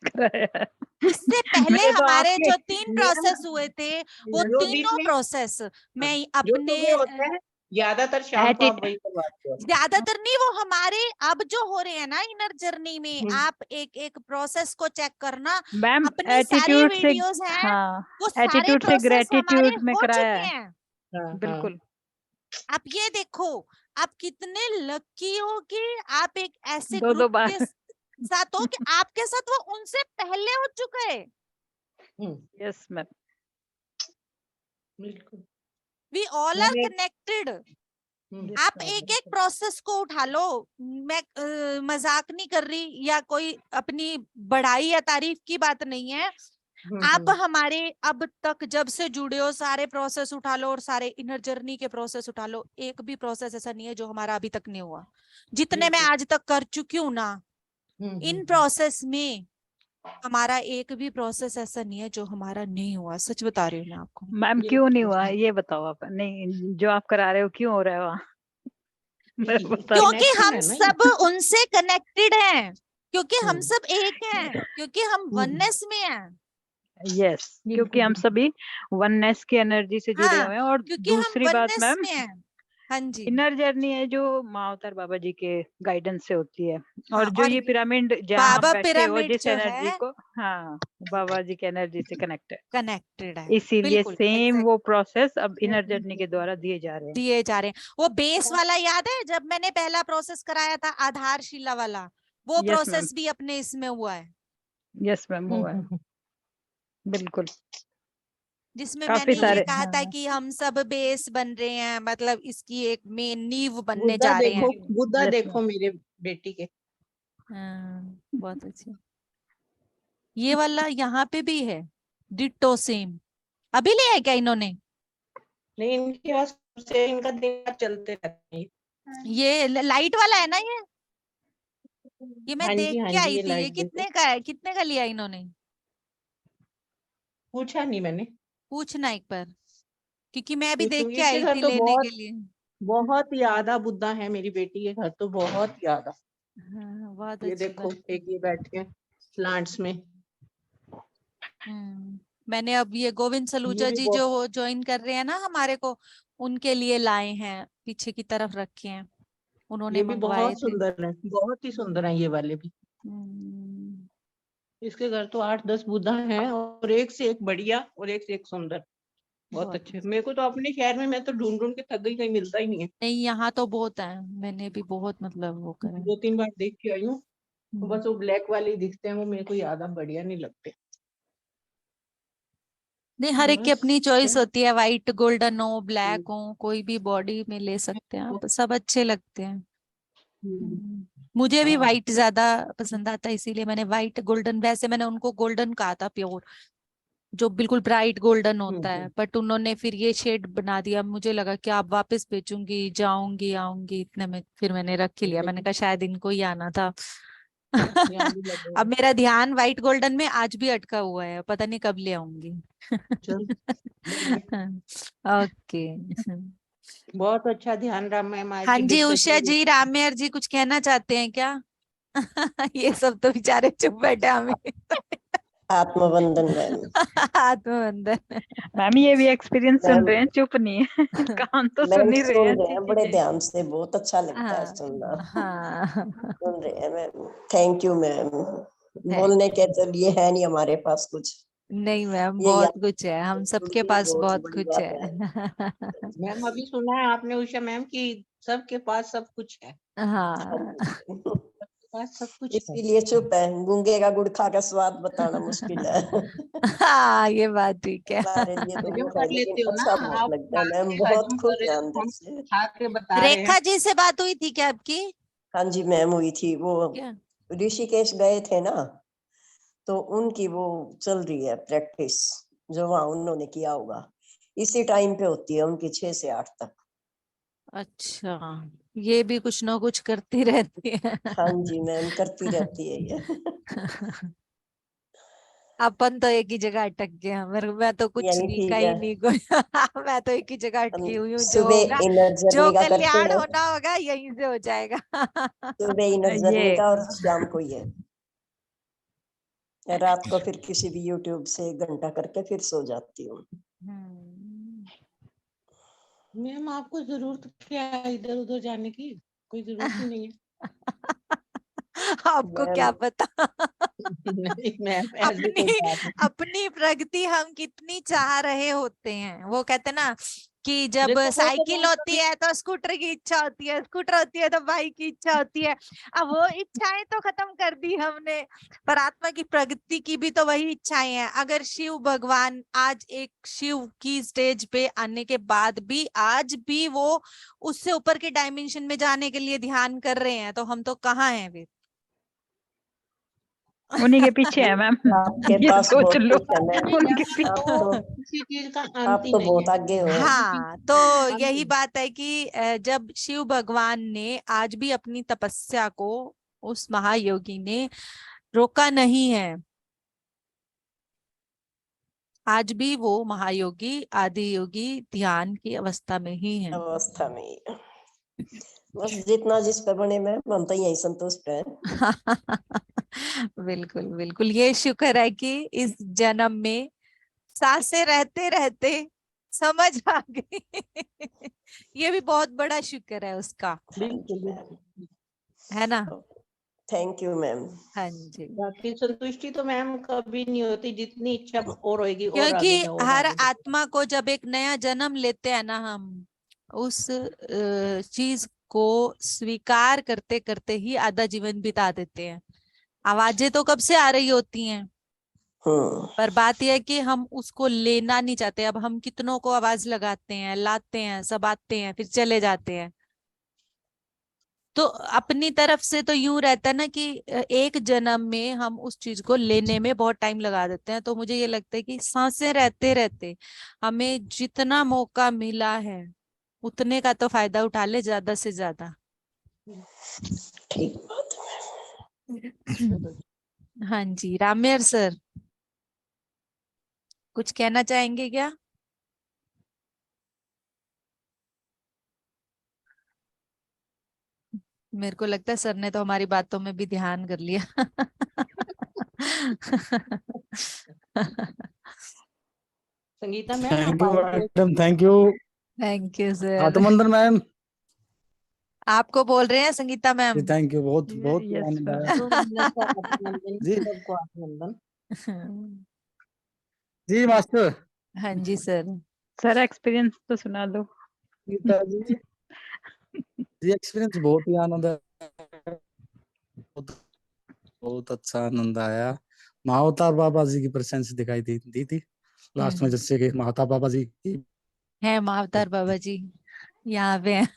कराया है। इससे पहले मैंने तो हमारे आपके जो 3 मैम, प्रोसेस हुए थे वो जो बीच तीनों में प्रोसेस मैं जो अपने सुबह होता है, ज्यादातर शाम को आप वही करवाते हो। ज्यादातर नहीं, वो हमारे अब जो हो रहे हैं ना इनर जर्नी में, हम्म। आप एक एक प्रोसेस को चेक करना। मैम अपनी सारी एटीट्यूड से, वीडियोस हैं, हाँ, वो सारे एटीट्यूड से प्रोसेस हमारे ग्रेटिट्यूड में हो कराया चुके है, हैं। हाँ हाँ बिल्कुल। आप ये देखो, आप कितने लकी हो कि आप एक ऐसे 2-2 ग्रुप के बार। साथ हो कि आपके साथ वो उनसे पहले हो चुका है। यस मैम, बिल्कुल। वी ऑल आर मैंने कनेक्टेड। हम्म, आप एक एक प्रोसेस को उठा लो। मैं मजाक नहीं कर रही या कोई अपनी बढ़ाई या तारीफ की बात नहीं है। आप हमारे अब तक जब से जुड़े हो सारे प्रोसेस उठा लो और सारे इनर जर्नी के प्रोसेस उठा लो, एक भी प्रोसेस ऐसा नहीं है जो हमारा अभी तक नहीं हुआ। जितने मैं आज तक कर चुकी हूँ ना, इन प्रोसेस में हमारा एक भी प्रोसेस ऐसा नहीं है जो हमारा नहीं हुआ। सच बता रही हूँ मैं आपको। मैम क्यों नहीं हुआ ये बताओ आप, नहीं जो आप करा रहे हो क्यों हो रहा है वहाँ? मैं बता रही क्योंकि Connection हम है ना ये। सब उनसे कनेक्टेड हैं, क्योंकि हम हम्म। सब एक हैं, क्योंकि हम वननेस में हैं। यस, क्योंकि हम सभी वननेस की एनर्जी से जुड़े हाँ, हुए हैं। और क्योंकि हम दूसरी बात वननेस मैम, में हैं। हाँ जी। इनर जर्नी है जो मावतार बाबा जी के गाइडेंस से होती है। हाँ, और जो और ये पिरामिड जहाँ आप बाबा बैठे हो, पिरामिड जिस जो एनर्जी है को, हाँ, बाबा जी की एनर्जी से कनेक्ट है, कनेक्टेड है। इसीलिए बिल्कुल सेम एग्जैक्ट वो प्रोसेस अब इनर जर्नी के द्वारा दिए जा रहे हैं। दिए जा रहे हैं। वो बेस वाला याद है जब मैंने पहला प्रोसेस कराया था आधारशिला वाला, वो यस मैम, प्रोसेस भी अपने इसमें हुआ है, यस मैम, हुआ है, बिल्कुल। जिसमें काफी मैंने ये सारे, कहा था हाँ, कि हम सब बेस बन रहे हैं, मतलब इसकी एक मेन नींव बनने बुद्धा जा रहे हैं। देखो, बुद्धा यस देखो मैम। मेरे बेटी के। हाँ, बहुत अच्छे। ये वाला यहाँ पे भी है, डिट्टो सेम। अभी लिया है क्या इन्होंने? नहीं, इनके पास से इनका दिन चलते रहते हैं। ये लाइट वाला है ना ये मैं देख हाँ के जी, आई ये थी। ये लाइट देखो। कितने का है, कितने का लिया इन्होंने? पूछा नहीं मैंने, पूछना एक बार, क्योंकि मैं अभी देख पूछूंगी। के इसके आई घर थी तो लेने के लिए। बहुत ज्यादा बुद्धा है मेरी बेटी के घर तो, बहुत ज्यादा। हाँ, बहुत ये अच्छी देखो, बात। एक ये बैठे हैं प्लांट्स में। मैंने अब ये गोविंद ये सलूजा भी जी बहुत, जो ज्वाइन कर रहे हैं ना हमारे को, उनके लिए लाए हैं, पीछे की तरफ रखे हैं, उन्होंने ये भी मंगवाए बहुत थे। सुंदर है, बहुत ही सुंदर है ये वाले भी। हम्म, इसके घर तो 8-10 बुद्धा हैं, और एक से एक बढ़िया और एक से एक सुंदर। बहुत अच्छे। मेरे को तो अपने शहर में, मैं तो ढूंढ ढूंढ के थक गई, कहीं मिलता ही नहीं है। नहीं, यहाँ तो बहुत है, मैंने भी बहुत मतलब वो करे। 2-3 बार देख के आई हूँ, तो बस वो ब्लैक वाले ही दिखते हैं, वो मेरे को ज्यादा बढ़िया नहीं लगते। नहीं, हर एक की बस अपनी चॉइस क्या? होती है, वाइट गोल्डन हो ब्लैक हो, कोई भी बॉडी में ले सकते हैं आप, सब अच्छे लगते हैं। मुझे भी हाँ। वाइट ज्यादा पसंद आता है, इसीलिए मैंने वाइट गोल्डन, वैसे मैंने उनको गोल्डन कहा था प्योर, जो बिल्कुल ब्राइट गोल्डन होता है, बट उन्होंने फिर ये शेड बना दिया। मुझे लगा कि आप वापस बेचूंगी, जाऊंगी आऊंगी, इतने में फिर मैंने रख ही लिया। मैंने कहा शायद इनको ही आना था। यहाँ भी लगे अब हैं। मेरा ध्यान वाइट गोल्डन में आज भी अटका हुआ है, पता नहीं कब ले आऊंगी। चल, बढ़िया। ओके। बहुत अच्छा ध्यान रहा मैम, आज हाँ की जी, उषा डिस्कशन। जी, रामेयर जी कुछ कहना चाहते हैं क्या? ये सब तो बेचारे चुप बैठे हमें। आत्मबंधन मैम। आत्मबंधन। मैम ये भी एक्सपीरियंस सुन मैम रहे हैं, चुप नहीं है। काम तो मैम सुन ही रहे सुन हैं, रहे अच्छी हैं बड़े चीजें। ध्यान से, बहुत अच्छा लगता है हाँ सुनना। हाँ। सुन रहे हैं ma'am, thank you ma'am. Thank बोलने के तो लिए है नहीं हमारे पास कुछ, नहीं मैम, ये बहुत याद कुछ है, हम सुन सबके के पास बहुत बहुत बड़ी कुछ बात है। है। मैम अभी सुना है आपने उषा मैम की सबके पास सब कुछ है, हाँ हाँ। जी। सबके पास सब कुछ है। इसीलिए चुप है, गूंगे का गुड़ खा का स्वाद बताना मुश्किल है। हाँ, ये बात ठीक है। हमारे लिए तो हजम वो है, कर लेते लेकिन हो ना अच्छा बहुत आप, लगता खा है मैम, के बहुत हजम कर खुश रहे है हो, अंदर हम से। खा के बता रहे हैं। रेखा जी से बात हुई थी क्या आपकी? हाँ जी मैम, हुई थी। वो क्या? ऋषिकेश गए थे ना, तो उनकी वो चल रही है प्रैक्टिस, जो वहां उन्होंने किया होगा, इसी टाइम पे होती है उनकी 6 से 8 तक। अच्छा, ये भी कुछ ना कुछ करती रहती है। हाँ जी मैम, करती रहती है ये। अपन तो एक ही जगह अटक गए हैं, मेरे मैं तो कुछ यही नहीं, ठीक कहीं है। नहीं कोई। मैं तो एक ही जगह हम अटकी हुई हूँ, जो होगा, सुबह इनर जो जर्नी का करते कल्याण हैं, होना होगा यहीं से हो जाएगा। सुबह इनर ये जर्नी का, और शाम को ये रात को फिर किसी भी यूट्यूब से 1 घंटा करके फिर सो जाती हूँ। हम्म। मैम आपको जरूरत क्या है इधर उधर जाने की, कोई जरूरत ही नहीं है। आपको मैम क्या पता। नहीं मैम ऐसी अपनी कोई बात नहीं। अपनी प्रगति हम कितनी चाह रहे होते हैं, वो कहते ना कि जब देखो वो तो साइकिल मैम होती कभी, है तो स्कूटर की इच्छा होती है, स्कूटर होती है तो बाइक की इच्छा होती है। अब वो इच्छाएं तो खत्म कर दी हमने, पर आत्मा की प्रगति की भी तो वही इच्छाएं हैं। अगर शिव भगवान आज एक शिव की स्टेज पे आने के बाद भी आज भी वो उससे ऊपर के डायमेंशन में जाने के लिए ध्यान कर रहे हैं, तो हम तो कहाँ हैं फिर? उन्हीं के पीछे है मैम। आपके ये पास सोच बहुत लो, कुछ है मैम। नहीं उनके यहाँ पीछे। आप तो किसी चीज का अंत आप ही तो नहीं बहुत है, आगे हो। हाँ, तो अंत यही नहीं। बात है कि जब शिव भगवान ने आज भी अपनी तपस्या को, उस महायोगी ने रोका नहीं है, आज भी वो महायोगी आदि योगी ध्यान की अवस्था में ही है। अवस्था में बस जितना जिस पे बने मैम, हम तो यही संतुष्ट हैं। बिल्कुल बिल्कुल, ये शुक्र है कि इस जन्म में सांसें रहते रहते समझ आ गई। ये भी बहुत बड़ा शुक्र है उसका, बिल्कुल बिल्कुल। है ना? Thank you ma'am. हाँ जी। बाकी संतुष्टि तो मैम कभी नहीं होती, जितनी इच्छा और होएगी और क्योंकि आगे जाओ और हर आगे जाओ। आत्मा को जब एक नया जन्म लेते हैं ना हम, उस चीज को स्वीकार करते करते ही आधा जीवन बिता देते हैं। आवाजें तो कब से आ रही होती हैं, पर बात यह है कि हम उसको लेना नहीं चाहते। अब हम कितनों को आवाज लगाते हैं, लाते हैं, सब आते हैं, फिर चले जाते हैं। तो अपनी तरफ से तो यूं रहता है ना कि एक जन्म में हम उस चीज को लेने में बहुत टाइम लगा देते हैं। तो मुझे ये लगता है कि सांसें रहते रहते हमें जितना मौका मिला है उतने का तो फायदा उठा ले, ज्यादा से ज्यादा। ठीक बात है। हाँ जी, रामेर सर कुछ कहना चाहेंगे क्या? मेरे को लगता है सर ने तो हमारी बातों में भी ध्यान कर लिया। संगीता मैम थैंक आप यू आए थे। Madam, thank you. Thank you sir. आत्मबंधन मैम आपको बोल रहे हैं Sangeeta ji, ma'am. Thank you, बहुत बहुत यस आनंद आया सबको नमस्कार, अभिनंदन जी। सबको अभिनंदन। जी मास्टर। हाँ जी सर। सर एक्सपीरियंस तो सुना दो। गीता जी जी एक्सपीरियंस बहुत ही आनंद आया, बहुत अच्छा आनंद आया। महाअवतार बाबा जी की प्रेजेंस दिखाई दी थी लास्ट में, जैसे कि महाअवतार बाबा जी की है महाअवतार बाबा जी यहाँ पे हैं।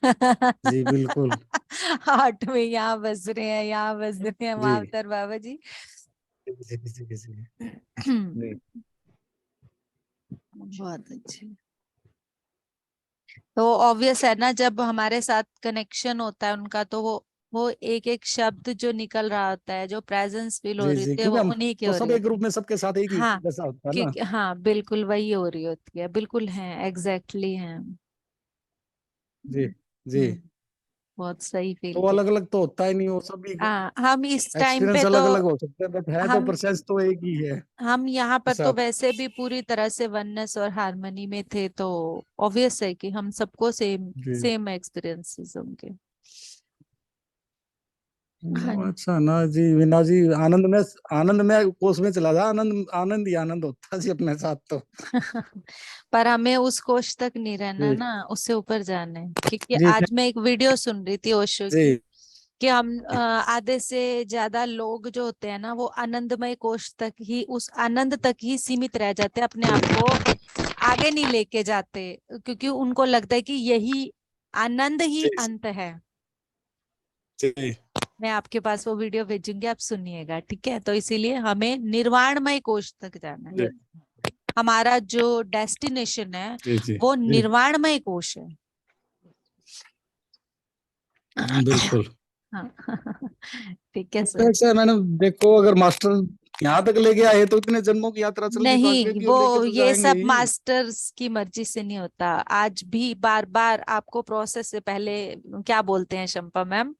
जी बिल्कुल हार्ट में यहाँ बस रहे हैं, यहाँ बस रहे हैं जी महाअवतार बाबा जी। जी जी जी बहुत अच्छे। तो ऑब्वियस है ना, जब हमारे साथ कनेक्शन होता है उनका, तो वो एक एक शब्द जो निकल रहा होता है, जो प्रेजेंस फील हो जी रही जी होती है, वो क्योंकि हम उन्हीं की तो हो रही सब एक होती ग्रुप है। में सबके साथ एक ही हाँ, जैसा होता है ना। क्योंकि हाँ बिल्कुल वही हो रही होती है, बिल्कुल है, एग्जैक्टली है। जी जी बहुत सही फील तो किया। अलग अलग तो होता ही नहीं, वो सभी हाँ, हम इस टाइम पे एक्सपीरियंस तो अलग अलग हो सकते हैं, बट है तो हम प्रोसेस तो एक ही है हम यहाँ पर तो साथ। वैसे भी पूरी तरह से वननेस और हार्मनी में थे, तो ऑब्वियस है कि हम सबको सेम जी सेम एक्सपीरियंसेस होंगे। हाँ। अच्छा ना जी वीना जी, आनंद में कोष में चला जा, आनंद आनंद ही आनंद होता जी अपने साथ तो। पर हमें उस कोश तक नहीं रहना जी ना, उससे ऊपर जाना है। क्योंकि जी आज मैं एक वीडियो सुन रही थी ओशो की, जी कि हम आधे से ज्यादा लोग जो होते हैं ना, वो आनंदमय कोश तक ही, उस आनंद तक ही सीमित रह जाते हैं, अपने आप को आगे नहीं लेके जाते, क्योंकि उनको लगता है कि यही आनंद ही जी अंत है। जी मैं आपके पास वो वीडियो भेजूंगी, आप सुनिएगा, ठीक है? तो इसीलिए हमें निर्वाणमय कोश तक जाना है। जी हमारा जो डेस्टिनेशन है जी जी वो जी निर्वाणमय कोश है। बिल्कुल। हाँ। ठीक है सर। ऐसा है मैंने, देखो अगर मास्टर यहाँ तक लेके आए तो इतने जन्मों की यात्रा चल गई, तो आगे नहीं, की ओर लेके वो तो ये जाएंगे सब ही। मास्टर्स की मर्जी से नहीं होता। आज भी बार बार आपको प्रोसेस से पहले, क्या बोलते हैं शंपा मैम,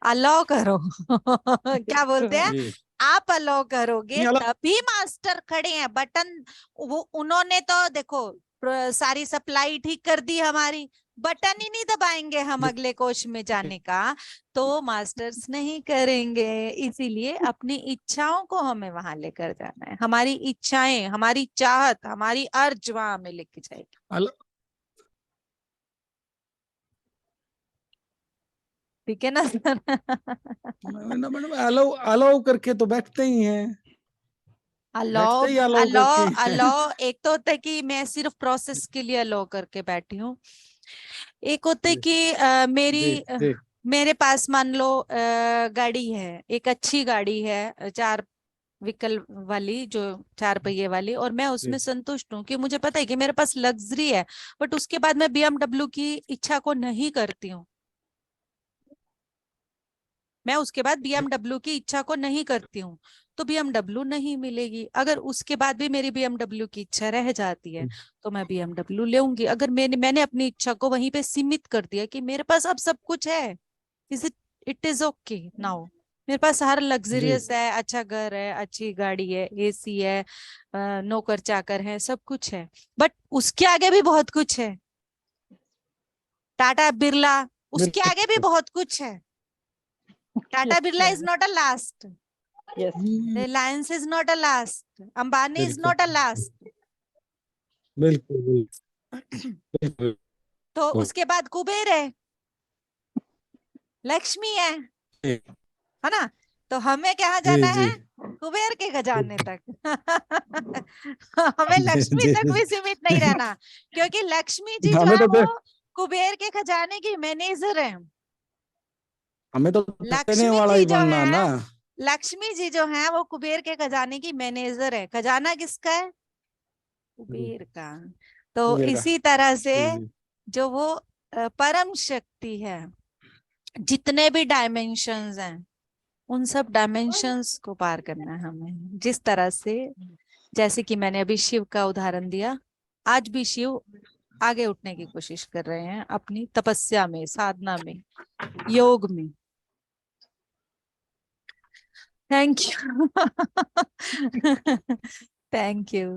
अलाउ करो। क्या बोलते हैं, जी आप अलाउ करोगे नहीं अलग तभी मास्टर खड़े हैं। बटन वो उन्होंने तो देखो सारी सप्लाई ठीक कर दी हमारी, बटन ही नहीं दबाएंगे हम जी अगले कोश में जाने का, तो मास्टर्स नहीं करेंगे। इसीलिए अपनी इच्छाओं को हमें वहां लेकर जाना है। हमारी इच्छाएं, हमारी चाहत, हमारी अर्ज वहां हमें लेके जाएगी। अलग ठीक है ना सर? मैडम अलाउ अलाउ करके तो बैठते ही हैं, अलो बैठते ही अलाउ अलो करके अलो एक तो होता है कि मैं सिर्फ प्रोसेस के लिए अलो करके बैठी हूँ। एक होता है जी कि जी जी मेरे पास मान लो गाड़ी है, एक अच्छी गाड़ी है, चार व्हीकल वाली, जो चार पहिए वाली, और मैं उसमें जी संतुष्ट हूँ कि मुझे पता है कि मेरे पास लग्जरी है। बट उसके बाद मैं बीएमडब्ल्यू की इच्छा को नहीं करती हूँ, मैं उसके बाद बीएमडब्ल्यू की इच्छा को नहीं करती हूँ, तो बीएमडब्ल्यू नहीं मिलेगी। अगर उसके बाद भी मेरी बीएमडब्ल्यू की इच्छा रह जाती है, तो मैं बीएमडब्ल्यू लेऊंगी। अगर मैंने अपनी इच्छा को वहीं पे सीमित कर दिया कि मेरे पास अब सब कुछ है, इट इज ओके नाउ, मेरे पास हर जी लग्जरियस है, अच्छा घर है, अच्छी गाड़ी है, एसी है, नौकर चाकर है, सब कुछ है, बट उसके आगे भी बहुत कुछ है। टाटा बिरला, उसके आगे भी बिल्कुल बहुत कुछ है। Tata Birla is not a last, yes Reliance is not a last, Ambani is बिल्कुल नॉट अ लास्ट। बिल्कुल बिल्कुल तो उसके बाद कुबेर है, लक्ष्मी है ना? तो हमें कहाँ जी जाना जी है? कुबेर के खजाने तक। हमें लक्ष्मी जी तक भी सीमित नहीं रहना, क्योंकि लक्ष्मी जी जो हमें है तो वो कुबेर के खजाने की मैनेजर है। हमें तो देने लक्ष्मी वाला जी ही जो बनना है ना। लक्ष्मी जी जो है वो कुबेर के खजाने की मैनेजर है। खजाना किसका है? जी कुबेर का। तो कुबेर का इसी तरह से जी जी जो वो परम शक्ति है, जितने भी डायमेंशंस हैं, उन सब डायमेंशंस को पार करना है हमें। जिस तरह से, जैसे कि मैंने अभी शिव का उदाहरण दिया, आज भी शिव आगे उठने की कोशिश कर रहे हैं अपनी तपस्या में, साधना में, योग में। Thank you. Thank you.